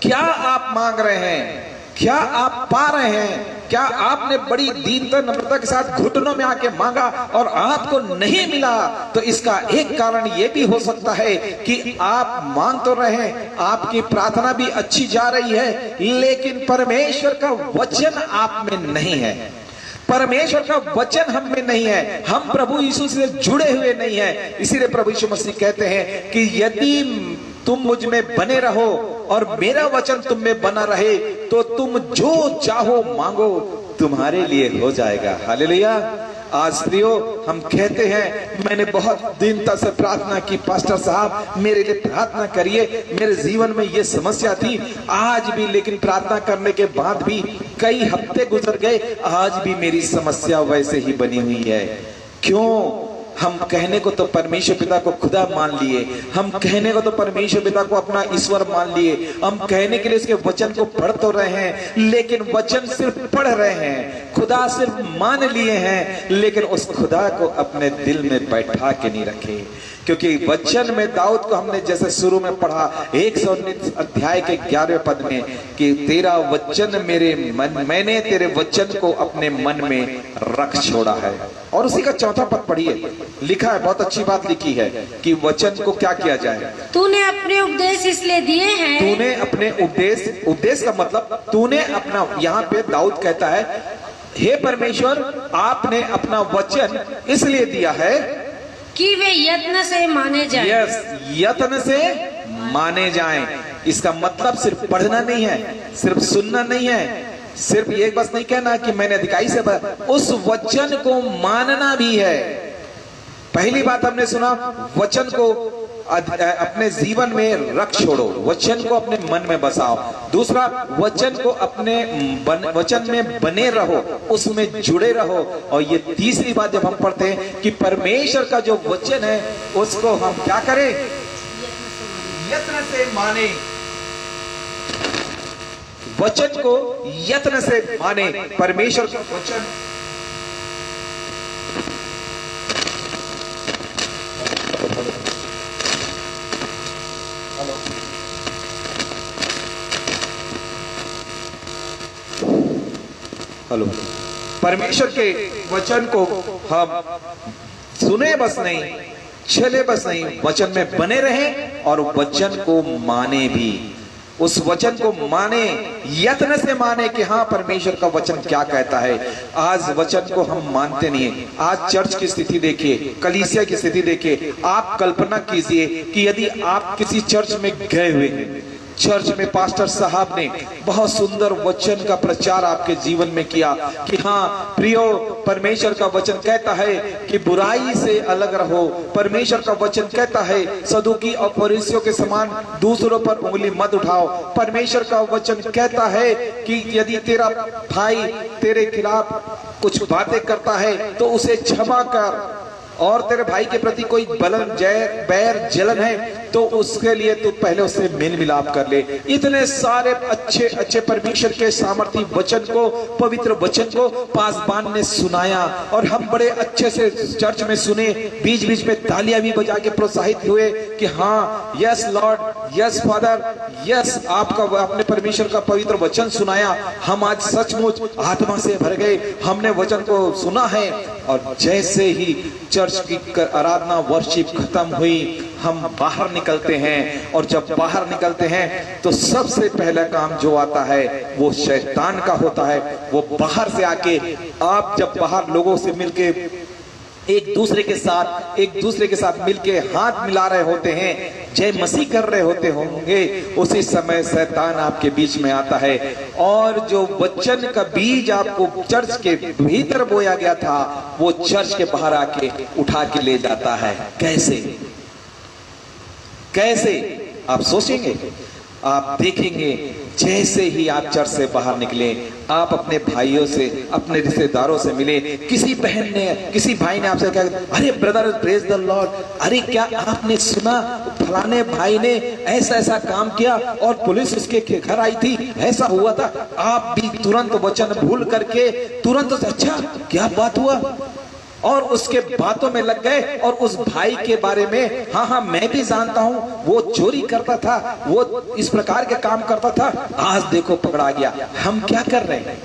Speaker 1: क्या आप मांग रहे हैं? क्या आप पा रहे हैं? क्या आपने बड़ी दीनता नम्रता के साथ घुटनों में आके मांगा और आपको नहीं मिला? तो इसका एक कारण ये भी हो सकता है कि आप मांग तो रहे हैं, आपकी प्रार्थना भी अच्छी जा रही है, लेकिन परमेश्वर का वचन आप में नहीं है। परमेश्वर का वचन हम में नहीं है, हम प्रभु यीशु से जुड़े हुए नहीं है। इसीलिए प्रभु यीशु मसीह कहते हैं कि यदि तुम मुझ में बने रहो और मेरा वचन तुम में बना रहे, तो तुम जो चाहो मांगो तुम्हारे लिए हो जाएगा। हालेलुया। आज स्त्रियों, हम कहते हैं मैंने बहुत दीनता से प्रार्थना की, पास्टर साहब मेरे लिए प्रार्थना करिए, मेरे जीवन में ये समस्या थी आज भी, लेकिन प्रार्थना करने के बाद भी कई हफ्ते गुजर गए, आज भी मेरी समस्या वैसे ही बनी हुई है। क्यों? हम कहने को तो परमेश्वर पिता को खुदा मान लिए, हम कहने को तो परमेश्वर पिता को अपना ईश्वर मान लिए, हम कहने के लिए उसके वचन को पढ़ तो रहे हैं, लेकिन वचन सिर्फ पढ़ रहे हैं, खुदा सिर्फ मान लिए हैं, लेकिन उस खुदा को अपने दिल में बैठा के नहीं रखे। क्योंकि वचन में दाऊद को हमने जैसे शुरू में पढ़ा 119 अध्याय के 11वें पद में कि तेरा वचन मेरे मन, मैंने तेरे वचन को अपने मन में रख छोड़ा है। और उसी का चौथा पद पढ़िए, लिखा है, बहुत अच्छी बात लिखी है कि वचन को क्या किया जाए।
Speaker 4: तूने अपने उपदेश इसलिए दिए हैं,
Speaker 1: तूने अपने उपदेश का मतलब तूने अपना, यहाँ पे दाऊद कहता है हे परमेश्वर आपने अपना वचन इसलिए दिया है
Speaker 4: कि वे यत्न से माने जाएं।
Speaker 1: यस, यत्न से माने जाएं। इसका मतलब सिर्फ पढ़ना नहीं है, सिर्फ सुनना नहीं है, सिर्फ ये बस नहीं कहना कि मैंने अधिकारी से उस वचन को मानना भी है। पहली बात हमने सुना, वचन को अपने जीवन में रख छोड़ो, वचन को अपने मन में बसाओ। दूसरा, वचन को अपने वचन में बने रहो, उसमें जुड़े रहो। और ये तीसरी बात जब हम पढ़ते हैं कि परमेश्वर का जो वचन है उसको हम क्या करें? यत्न से माने। वचन को यत्न से माने। परमेश्वर का वचन हेलो, परमेश्वर के वचन को हम सुने बस नहीं, चले बस नहीं, वचन में बने रहें और वचन को माने भी। उस वचन को माने, यत्न से माने कि हाँ परमेश्वर का वचन क्या कहता है। आज वचन को हम मानते नहीं है। आज चर्च की स्थिति देखिए, कलीसिया की स्थिति देखिए। आप कल्पना कीजिए कि यदि आप किसी चर्च में गए हुए हैं, चर्च में पास्टर साहब ने बहुत सुंदर वचन का प्रचार आपके जीवन में किया कि हाँ प्रियो, परमेश्वर का वचन कहता है कि बुराई से अलग रहो। परमेश्वर का वचन कहता है सदुकी और फरीसियों के समान दूसरों पर उंगली मत उठाओ। परमेश्वर का वचन कहता है कि यदि तेरा भाई तेरे खिलाफ कुछ बातें करता है तो उसे क्षमा कर, और तेरे भाई के प्रति कोई बैर जलन है तो उसके लिए तू पहले उससे मेल मिलाप कर ले। इतने सारे अच्छे अच्छे परमेश्वर के सामर्थी वचन को, पवित्र वचन को पासबान ने सुनाया और हम बड़े अच्छे से चर्च में सुने। बीच बीच में तालियां भी बजा के प्रोत्साहित हुए कि हाँ yes Lord, yes father, yes आपका आपने परमेश्वर का पवित्र वचन सुनाया। हम आज सचमुच आत्मा से भर गए, हमने वचन को सुना है। और जैसे ही चर्च की आराधना वर्शिप खत्म हुई, हम बाहर निकलते हैं और जब बाहर निकलते हैं तो सबसे पहला काम जो आता है वो शैतान का होता है। वो बाहर से आके, आप जब बाहर लोगों से मिलके एक दूसरे के साथ मिलके हाथ मिला रहे होते हैं, जय मसीह कर रहे होते होंगे, उसी समय शैतान आपके बीच में आता है और जो वचन का बीज आपको चर्च के भीतर बोया गया था वो चर्च के बाहर आके उठा के ले जाता है। कैसे आप सोचेंगे, आप देखेंगे जैसे ही आप चर्च से बाहर निकले आप अपने भाइयों से, अपने रिश्तेदारों से मिले, किसी बहन ने, किसी भाई ने आपसे कहा, अरे ब्रदर प्रेज द लॉर्ड, अरे क्या आपने सुना फलाने भाई ने ऐसा ऐसा काम किया और पुलिस उसके घर आई थी, ऐसा हुआ था। आप भी तुरंत वचन भूल करके तुरंत, अच्छा क्या बात हुआ, और उसके बातों में लग गए और उस भाई के बारे में, हाँ हाँ मैं भी जानता हूं, वो चोरी करता था, वो इस प्रकार के काम करता था, आज देखो पकड़ा गया। हम क्या कर रहे हैं?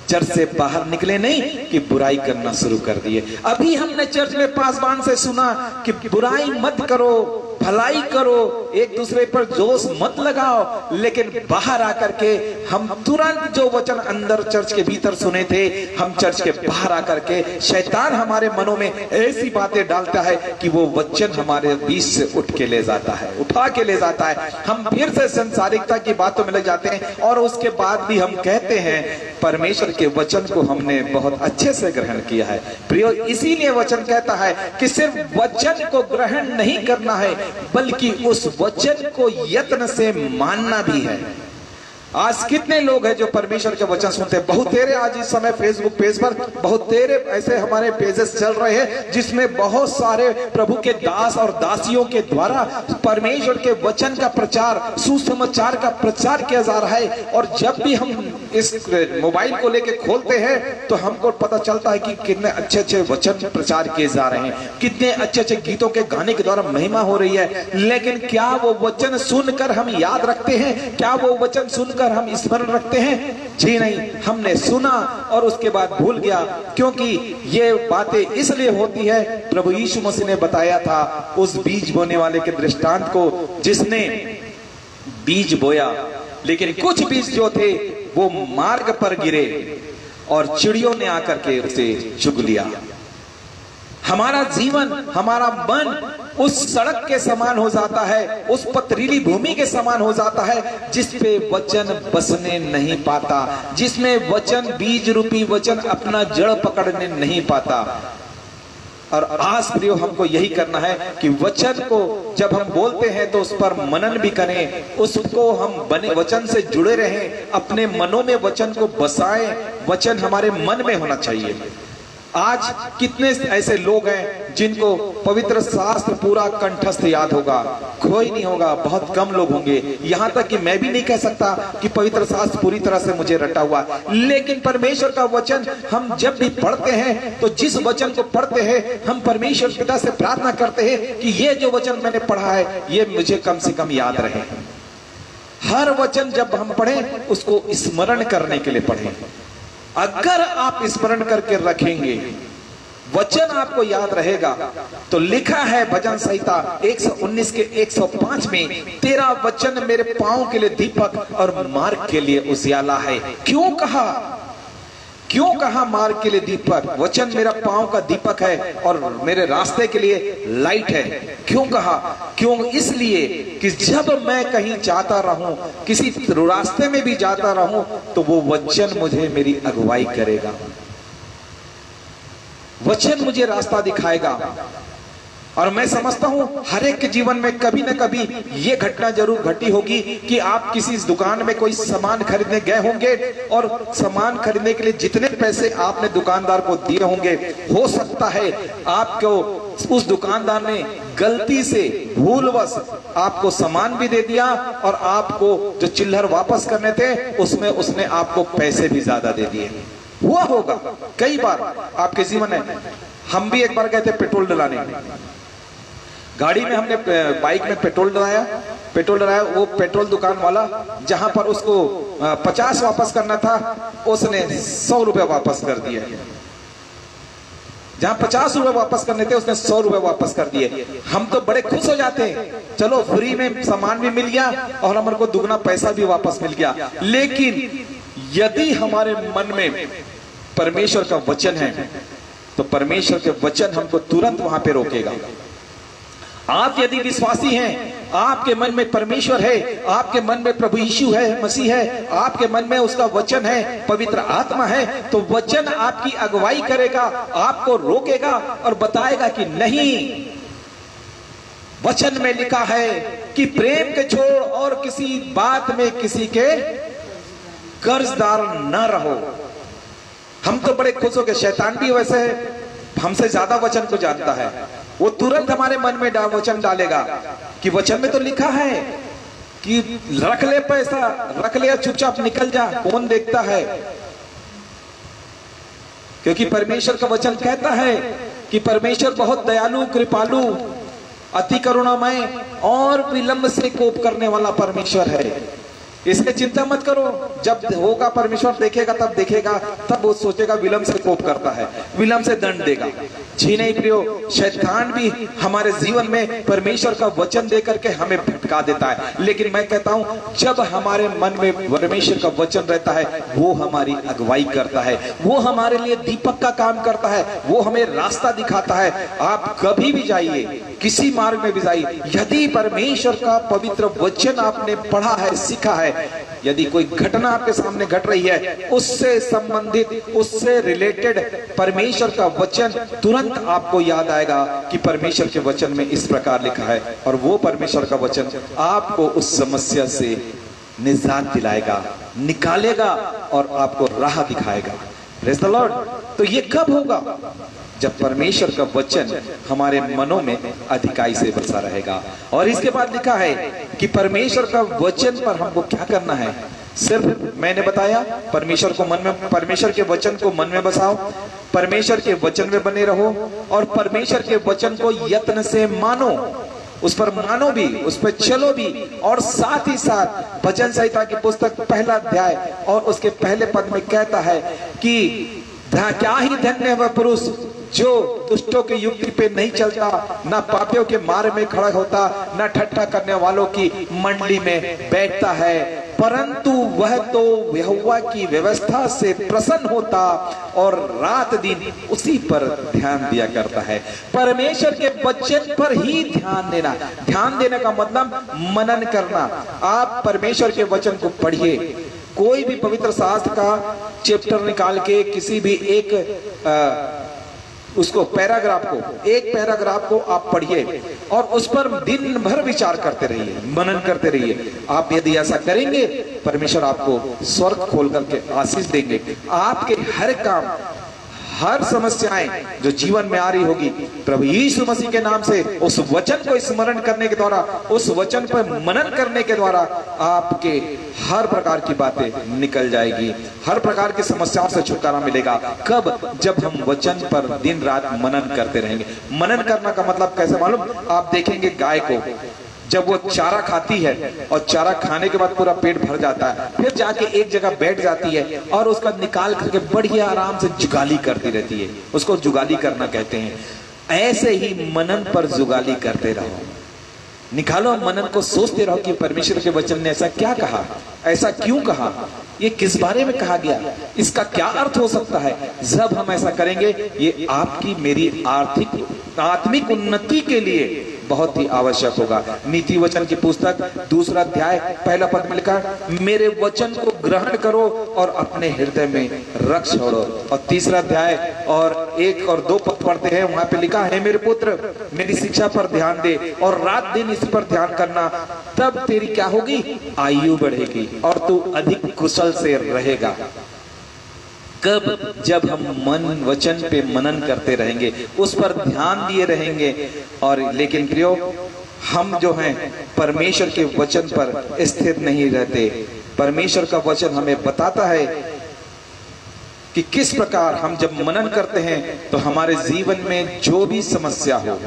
Speaker 1: चर्च से बाहर निकले नहीं कि बुराई करना शुरू कर दिए। अभी हमने चर्च में पासवान से सुना कि बुराई मत करो, भलाई करो, एक दूसरे पर जोश मत लगाओ, लेकिन बाहर आकर के हम तुरंत जो वचन अंदर चर्च के भीतर सुने थे, हम चर्च के बाहर आकर के शैतान हमारे मनों में ऐसी बातें डालता है कि वो वचन हमारे बीच से उठ के ले जाता है, उठा के ले जाता है। हम फिर से संसारिकता की बातों में लग जाते हैं और उसके बाद भी हम कहते हैं परमेश्वर के वचन को हमने बहुत अच्छे से ग्रहण किया है। प्रियो, इसीलिए वचन कहता है कि सिर्फ वचन को ग्रहण नहीं करना है, बल्कि उस वचन को यत्न से मानना भी है। आज कितने लोग हैं जो परमेश्वर के वचन सुनते हैं? बहुत तेरे आज इस समय फेसबुक पेज पर बहुत तेरे ऐसे हमारे पेजेस चल रहे हैं जिसमें बहुत सारे प्रभु के दास और दासियों के द्वारा परमेश्वर के वचन का प्रचार, सुसमाचार का प्रचार किया जा रहा है। और जब भी हम इस मोबाइल को लेके खोलते हैं तो हमको पता चलता है कि कितने अच्छे अच्छे वचन प्रचार किए जा रहे हैं, कितने अच्छे अच्छे गीतों के गाने के द्वारा महिमा हो रही है। लेकिन क्या वो वचन सुनकर हम याद रखते हैं? क्या वो वचन सुनकर हम स्मरण रखते हैं? जी नहीं, हमने सुना और उसके बाद भूल गया। क्योंकि ये बातें इसलिए होती है, प्रभु यीशु मसीह ने बताया था उस बीज बोने वाले के दृष्टांत को, जिसने बीज बोया, लेकिन कुछ बीज जो थे वो मार्ग पर गिरे और चिड़ियों ने आकर के उसे चुग लिया। हमारा जीवन, हमारा मन उस सड़क के समान हो जाता है, उस पथरीली भूमि के समान हो जाता है जिस पे वचन बसने नहीं पाता, जिसमें वचन, बीज रूपी वचन अपना जड़ पकड़ने नहीं पाता। और आज प्रियो हमको यही करना है कि वचन को जब हम बोलते हैं तो उस पर मनन भी करें, उसको हम बने वचन से जुड़े रहें, अपने मनों में वचन को बसाएं। वचन हमारे मन में होना चाहिए। आज कितने ऐसे लोग हैं जिनको पवित्र शास्त्र पूरा कंठस्थ याद होगा? कोई नहीं होगा, बहुत कम लोग होंगे। यहाँ तक कि मैं भी नहीं कह सकता कि पवित्र शास्त्र पूरी तरह से मुझे रटा हुआ। लेकिन परमेश्वर का वचन हम जब भी पढ़ते हैं तो जिस वचन को पढ़ते हैं हम परमेश्वर पिता से प्रार्थना करते हैं कि ये जो वचन मैंने पढ़ा है ये मुझे कम से कम याद रहे। हर वचन जब हम पढ़ें उसको स्मरण करने के लिए पढ़ें। अगर आप स्मरण करके रखेंगे, वचन आपको याद रहेगा। तो लिखा है भजन संहिता 119 के 105 में, तेरा वचन मेरे पांव के लिए दीपक और मार्ग के लिए उजियाला है। क्यों कहा? क्यों कहा मार्ग के लिए दीपक? वचन मेरा पांव का दीपक है और मेरे रास्ते के लिए लाइट है। क्यों कहा? क्यों? इसलिए कि जब मैं कहीं जाता रहूं, किसी रास्ते में भी जाता रहूं, तो वो वचन मुझे मेरी अगुवाई करेगा, वचन मुझे रास्ता दिखाएगा। और मैं समझता हूं हर एक के जीवन में कभी न कभी ये घटना जरूर घटी होगी कि आप किसी दुकान में कोई सामान खरीदने गए होंगे और सामान खरीदने के लिए जितने पैसे आपने दुकानदार को दिए होंगे, हो सकता है आपको उस दुकानदार ने गलती से, भूलवश आपको सामान भी दे दिया और आपको जो चिल्लर वापस करने थे उसमें उसने आपको पैसे भी ज्यादा दे दिए। हुआ होगा कई बार आपके जीवन में। हम भी एक बार गए थे पेट्रोल डलाने, गाड़ी में हमने बाइक में पेट्रोल डलाया। वो पेट्रोल दुकान वाला जहां पर उसको 50 वापस करना था उसने 100 रुपए वापस कर दिए। जहां 50 रुपए वापस करने थे उसने 100 रुपए वापस कर दिए। हम तो बड़े खुश हो जाते हैं, चलो फ्री में सामान भी मिल गया और हमारे को दुगना पैसा भी वापस मिल गया। लेकिन यदि हमारे मन में परमेश्वर का वचन है तो परमेश्वर के वचन हमको तुरंत वहां पे रोकेगा। आप यदि विश्वासी हैं, आपके मन में परमेश्वर है, आपके मन में प्रभु यीशु है, मसीह है, आपके मन में उसका वचन है, पवित्र आत्मा है, तो वचन आपकी अगुवाई करेगा, आपको रोकेगा और बताएगा कि नहीं, वचन में लिखा है कि प्रेम के छोड़ और किसी बात में किसी के कर्जदार न रहो। हम तो बड़े खुश हो गए, शैतान भी वैसे है, हमसे ज्यादा वचन को जानता है। वो तुरंत हमारे मन में वचन डालेगा कि वचन में तो लिखा है कि रख ले पैसा, रख ले, चुपचाप निकल जा, कौन देखता है। क्योंकि परमेश्वर का वचन कहता है कि परमेश्वर बहुत दयालु, कृपालु, अति करुणामय और विलंब से कोप करने वाला परमेश्वर है। इसलिए चिंता मत करो, जब होगा परमेश्वर देखेगा, तब देखेगा, तब वो सोचेगा विलंब से कोप करता है, विलंब से दंड देगा। जी नहीं प्रियो, शैतान भी हमारे जीवन में परमेश्वर का वचन देकर के हमें भटका देता है। लेकिन मैं कहता हूं, जब हमारे मन में परमेश्वर का वचन रहता है, वो हमारी अगुवाई करता है, वो हमारे लिए दीपक का काम करता है, वो हमें रास्ता दिखाता है। आप कभी भी जाइए, किसी मार्ग में भी जाइए, यदि परमेश्वर का पवित्र वचन आपने पढ़ा है, सीखा है, यदि कोई घटना आपके सामने घट रही है, उससे संबंधित, उससे रिलेटेड परमेश्वर का वचन तुरंत आपको याद आएगा कि परमेश्वर के वचन में इस प्रकार लिखा है, और वो परमेश्वर का वचन आपको उस समस्या से निजात दिलाएगा, निकालेगा और आपको राह दिखाएगा। Praise the Lord. तो ये कब होगा? जब परमेश्वर का वचन हमारे मनों में अधिकाई से बसा रहेगा। और इसके बाद लिखा है कि परमेश्वर का वचन पर हमको क्या करना है। सिर्फ मैंने बताया, परमेश्वर को मन में, परमेश्वर के वचन को मन में बसाओ, परमेश्वर के वचन में बने रहो और परमेश्वर के वचन को यत्न से मानो, उस पर मानो भी, उस पर चलो भी। और साथ ही साथ भजन संहिता की पुस्तक पहला अध्याय और उसके पहले पद में कहता है कि क्या ही धन्य है वह पुरुष जो दुष्टों की युक्ति पे नहीं चलता, ना पापियों के मार्ग में खड़ा होता, ना ठट्ठा करने वालों की मंडली में बैठता है, परंतु वह तो यहोवा की व्यवस्था से प्रसन्न होता और रात दिन उसी पर ध्यान दिया करता है। परमेश्वर के वचन पर ही ध्यान देना। ध्यान देने का मतलब मनन करना। आप परमेश्वर के वचन को पढ़िए, कोई भी पवित्र शास्त्र का चैप्टर निकाल के किसी भी एक उसको पैराग्राफ को, एक पैराग्राफ को आप पढ़िए और उस पर दिन भर विचार करते रहिए, मनन करते रहिए। आप यदि ऐसा करेंगे, परमेश्वर आपको स्वर्ग खोल करके आशीष देंगे। आपके हर काम, हर समस्याएं जो जीवन में आ रही होगी, प्रभु यीशु मसीह के नाम से उस वचन को स्मरण करने के द्वारा, उस वचन पर मनन करने के द्वारा आपके हर प्रकार की बातें निकल जाएगी, हर प्रकार की समस्याओं से छुटकारा मिलेगा। कब? जब हम वचन पर दिन रात मनन करते रहेंगे। मनन करना का मतलब कैसे मालूम? आप देखेंगे गाय को जब वो चारा खाती है और चारा खाने के बाद पूरा पेट भर जाता है, फिर जाके एक जगह बैठ जाती है और उसका निकाल करके बढ़िया आराम से जुगाली करती रहती है। उसको जुगाली करना कहते हैं। ऐसे ही मनन पर जुगाली करते रहो, निकालो मनन को, सोचते रहो कि परमेश्वर के वचन ने ऐसा क्या कहा, ऐसा क्यों कहा, ये किस बारे में कहा गया, इसका क्या अर्थ हो सकता है। जब हम ऐसा करेंगे, ये आपकी मेरी आत्मिक उन्नति के लिए बहुत ही आवश्यक होगा। नीति वचन की पुस्तक दूसरा अध्याय पहला पद में लिखा, मेरे वचन को ग्रहण करो और अपने हृदय में रख छोड़ो। और तीसरा अध्याय और 1 और 2 पद पढ़ते हैं, वहां पे लिखा है, मेरे पुत्र मेरी शिक्षा पर ध्यान दे और रात दिन इस पर ध्यान करना, तब तेरी क्या होगी, आयु बढ़ेगी और तू अधिक कुशल से रहेगा। कब? जब हम मन वचन पे मनन करते रहेंगे, उस पर ध्यान दिए रहेंगे। और लेकिन प्रियो, हम जो हैं परमेश्वर के वचन पर स्थिर नहीं रहते। परमेश्वर का वचन हमें बताता है कि किस प्रकार हम जब मनन करते हैं तो हमारे जीवन में जो भी समस्या हो,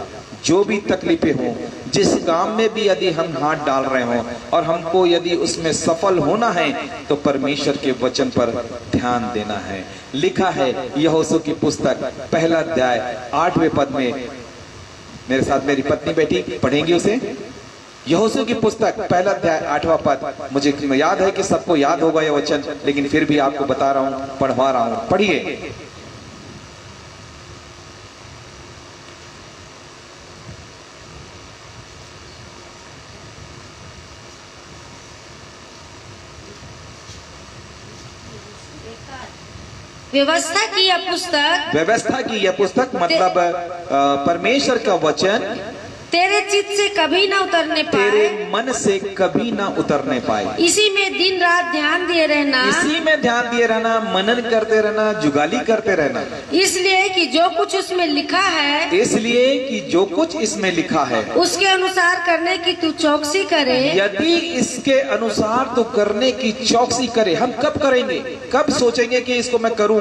Speaker 1: जो भी तकलीफें हो, जिस काम में भी यदि हम हाथ डाल रहे हों और हमको यदि उसमें सफल होना है, तो परमेश्वर के वचन पर ध्यान देना है। लिखा है यहोशू की पुस्तक पहला अध्याय 8वें पद में, मेरे साथ मेरी पत्नी बैठी, पढ़ेंगे उसे। यहोशू की पुस्तक पहला अध्याय 8वां पद। मुझे याद है कि सबको याद होगा यह वचन, लेकिन फिर भी आपको बता रहा हूं, पढ़वा रहा हूं, पढ़िए।
Speaker 4: व्यवस्था की यह पुस्तक,
Speaker 1: व्यवस्था की यह पुस्तक मतलब परमेश्वर का वचन
Speaker 4: तेरे चित्त से कभी न उतरने पाए,
Speaker 1: तेरे मन से कभी ना उतरने पाए।
Speaker 4: इसी में दिन रात ध्यान दिए रहना,
Speaker 1: इसी में ध्यान दिए रहना, मनन करते रहना, जुगाली करते रहना।
Speaker 4: इसलिए कि जो कुछ उसमें लिखा है,
Speaker 1: इसलिए कि जो कुछ इसमें लिखा है
Speaker 4: उसके अनुसार करने की तू चौकसी करे।
Speaker 1: यदि इसके अनुसार तो करने की चौकसी करे। हम कब करेंगे, कब सोचेंगे कि इसको मैं करूं?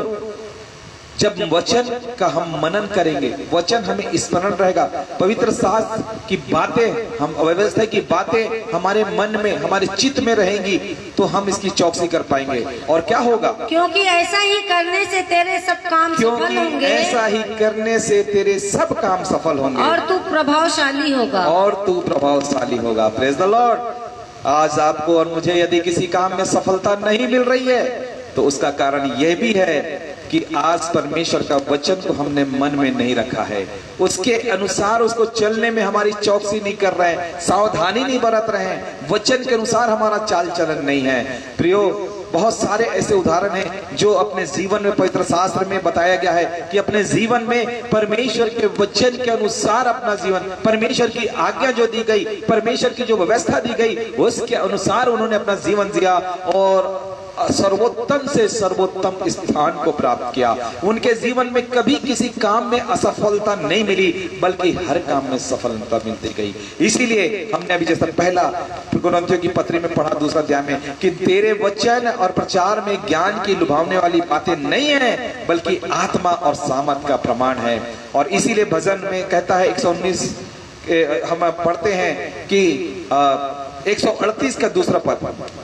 Speaker 1: जब वचन का हम मनन करेंगे, वचन हमें स्मरण रहेगा, पवित्र शास्त्र की बातें, हम व्यवस्था की बातें हमारे मन में, हमारे चित्त में रहेंगी, तो हम इसकी चौकसी कर पाएंगे। और क्या होगा?
Speaker 4: क्योंकि ऐसा ही करने से तेरे सब काम सफल होंगे,
Speaker 1: ऐसा ही करने से तेरे सब काम सफल होंगे
Speaker 4: और तू प्रभावशाली होगा।
Speaker 1: और तू प्रभावशाली होगा। Praise the Lord. आज आपको और मुझे यदि किसी काम में सफलता नहीं मिल रही है, तो उसका कारण यह भी है कि आज परमेश्वर का वचन को हमने मन में नहीं रखा है, उसके अनुसार उसको चलने में हमारी चौकसी नहीं कर रहे हैं, सावधानी नहीं बरत रहे हैं, वचन के अनुसार हमारा चाल चलन नहीं है। प्रियो, बहुत सारे ऐसे उदाहरण हैं जो अपने जीवन में पवित्र शास्त्र में बताया गया है कि अपने जीवन में परमेश्वर के वचन के अनुसार अपना जीवन, परमेश्वर की आज्ञा जो दी गई, परमेश्वर की जो व्यवस्था दी गई, उसके अनुसार उन्होंने अपना जीवन जिया और सर्वोत्तम से सर्वोत्तम स्थान को प्राप्त किया। उनके जीवन में कभी किसी काम में असफलता नहीं मिली, बल्कि हर काम में सफलता मिलती गई। इसीलिए हमने अभी जैसा पहला कुरिन्थियों की पत्री में पढ़ा, दूसरा अध्याय में, कि तेरे वचन और प्रचार में ज्ञान की लुभावने वाली बातें नहीं है, बल्कि आत्मा और सामर्थ का प्रमाण है। और इसीलिए भजन में कहता है 119 हम पढ़ते हैं कि 138 का दूसरा पद,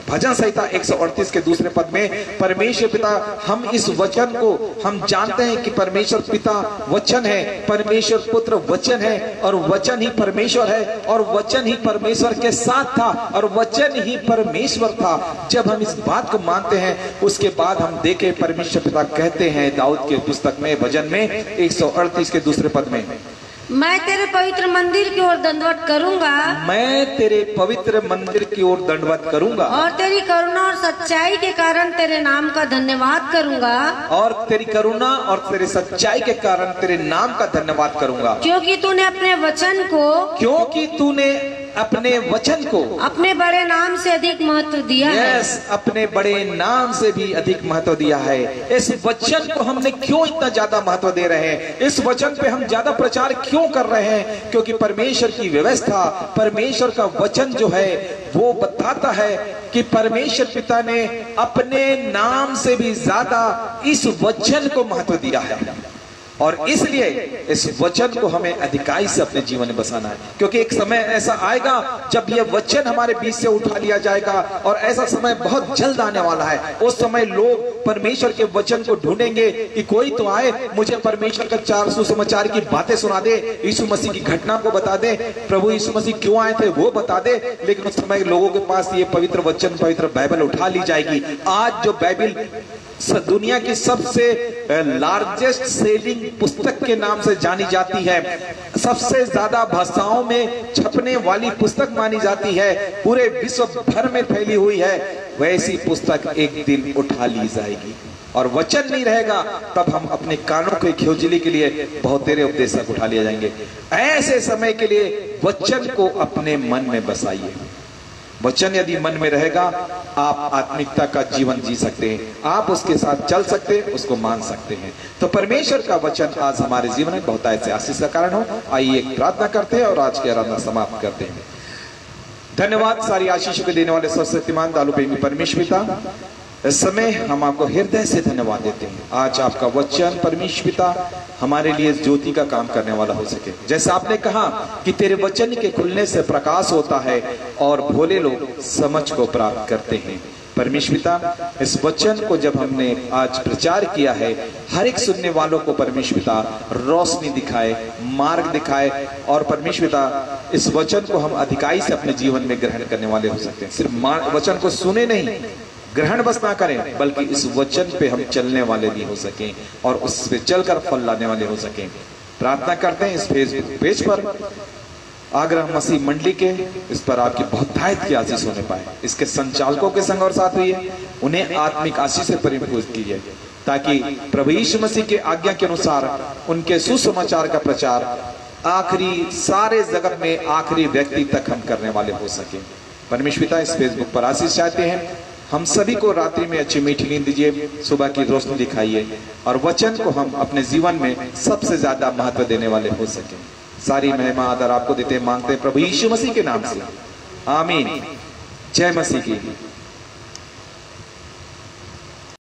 Speaker 1: भजन संहिता 138 के दूसरे पद में, परमेश्वर पिता, हम इस वचन को हम जानते हैं कि परमेश्वर पिता वचन है, परमेश्वर पुत्र वचन है, और वचन ही परमेश्वर है, और वचन ही परमेश्वर के साथ था, और वचन ही परमेश्वर था। जब हम इस बात को मानते हैं, उसके बाद हम देखें परमेश्वर पिता कहते हैं दाऊद के पुस्तक में, भजन में 138 के दूसरे पद में,
Speaker 4: मैं तेरे पवित्र मंदिर की ओर दंडवत करूंगा,
Speaker 1: मैं तेरे पवित्र मंदिर की ओर दंडवत करूंगा,
Speaker 4: और तेरी करुणा और सच्चाई के कारण तेरे नाम का धन्यवाद करूंगा,
Speaker 1: और तेरी करुणा और तेरे सच्चाई के कारण तेरे नाम का धन्यवाद करूंगा,
Speaker 4: क्योंकि तूने अपने वचन को,
Speaker 1: क्योंकि तूने अपने वचन को
Speaker 4: अपने बड़े नाम से अधिक महत्व दिया है।
Speaker 1: अपने बड़े नाम से भी अधिक महत्व दिया है। इस वचन को हमने क्यों इतना ज्यादा महत्व दे रहे हैं, इस वचन पे हम ज्यादा प्रचार क्यों कर रहे हैं? क्योंकि परमेश्वर की व्यवस्था, परमेश्वर का वचन जो है वो बताता है कि परमेश्वर पिता ने अपने नाम से भी ज्यादा इस वचन को महत्व दिया है। और इसलिए इस वचन को हमें अधिकाई से अपने जीवन में बसाना है, क्योंकि एक समय ऐसा आएगा जब यह वचन हमारे बीच से उठा लिया जाएगा, और ऐसा समय बहुत जल्द आने वाला है। उस समय लोग परमेश्वर के वचन को ढूंढेंगे कि कोई तो आए, मुझे परमेश्वर का 4 सुसमाचार की बातें सुना दे, यीशु मसीह की घटना को बता दे, प्रभु यीशु मसीह क्यों आए थे वो बता दे। लेकिन उस समय लोगों के पास ये पवित्र वचन, पवित्र बाइबल उठा ली जाएगी। आज जो बाइबल दुनिया की सबसे लार्जेस्ट सेलिंग पुस्तक के नाम से जानी जाती है, सबसे ज्यादा भाषाओं में छपने वाली पुस्तक मानी जाती है, पूरे विश्व भर में फैली हुई है, वैसी पुस्तक एक दिन उठा ली जाएगी और वचन नहीं रहेगा। तब हम अपने कानों के खोजली के लिए बहुत तेरे उपदेशक उठा लिए जाएंगे। ऐसे समय के लिए वचन को अपने मन में बसाइए। वचन यदि मन में रहेगा, आप आत्मिकता का जीवन जी सकते हैं, आप उसके साथ चल सकते हैं, उसको मान सकते हैं। तो परमेश्वर का वचन आज हमारे जीवन में बहुत ऐसे आशीष का कारण हो। आइए एक प्रार्थना करते हैं और आज की आराधना समाप्त करते हैं। धन्यवाद सारी आशीषों को देने वाले सर्वशक्तिमान दयालु प्रेमी परमेश्वर पिता, इस समय हम आपको हृदय से धन्यवाद देते हैं। आज आपका वचन परमेश्वर पिता हमारे लिए ज्योति का काम करने वाला हो सके। जैसे आपने कहा कि तेरे वचन के खुलने से प्रकाश होता है और भोले लोग समझ को प्राप्त करते हैं। परमेश्वर पिता, इस वचन को जब हमने आज प्रचार किया है, हर एक सुनने वालों को परमेश्वर पिता रोशनी दिखाए, मार्ग दिखाए, और परमेश्वर पिता इस वचन को हम अधिकाई से अपने जीवन में ग्रहण करने वाले हो सकते हैं। सिर्फ वचन को सुने नहीं, ग्रहण बस ना करें, बल्कि इस वचन पे हम चलने वाले भी हो सकें और उस पे चलकर फल लाने वाले हो सकें। प्रार्थना करते हैं इस फेसबुक पेज पर आग्रह मसीह मंडली के, इस पर आपकी बहुतायत की आशीष होने पाए। इसके संचालकों के संग और साथ हुई, उन्हें आत्मिक आशीष से परिपूर्ण कीजिए, ताकि प्रभु यीशु मसीह के आज्ञा के अनुसार उनके सुसमाचार का प्रचार आखिरी सारे जगत में आखिरी व्यक्ति तक हम करने वाले हो सके। परमेश्वर पिता इस फेसबुक पर आशीष चाहते हैं, हम सभी को रात्रि में अच्छी मीठी नींद दीजिए, सुबह की रोशनी दिखाइए और वचन को हम अपने जीवन में सबसे ज्यादा महत्व देने वाले हो सके। सारी महिमा आदर आपको देते मांगते हैं प्रभु यीशु मसीह के नाम से, आमीन। जय मसीह की।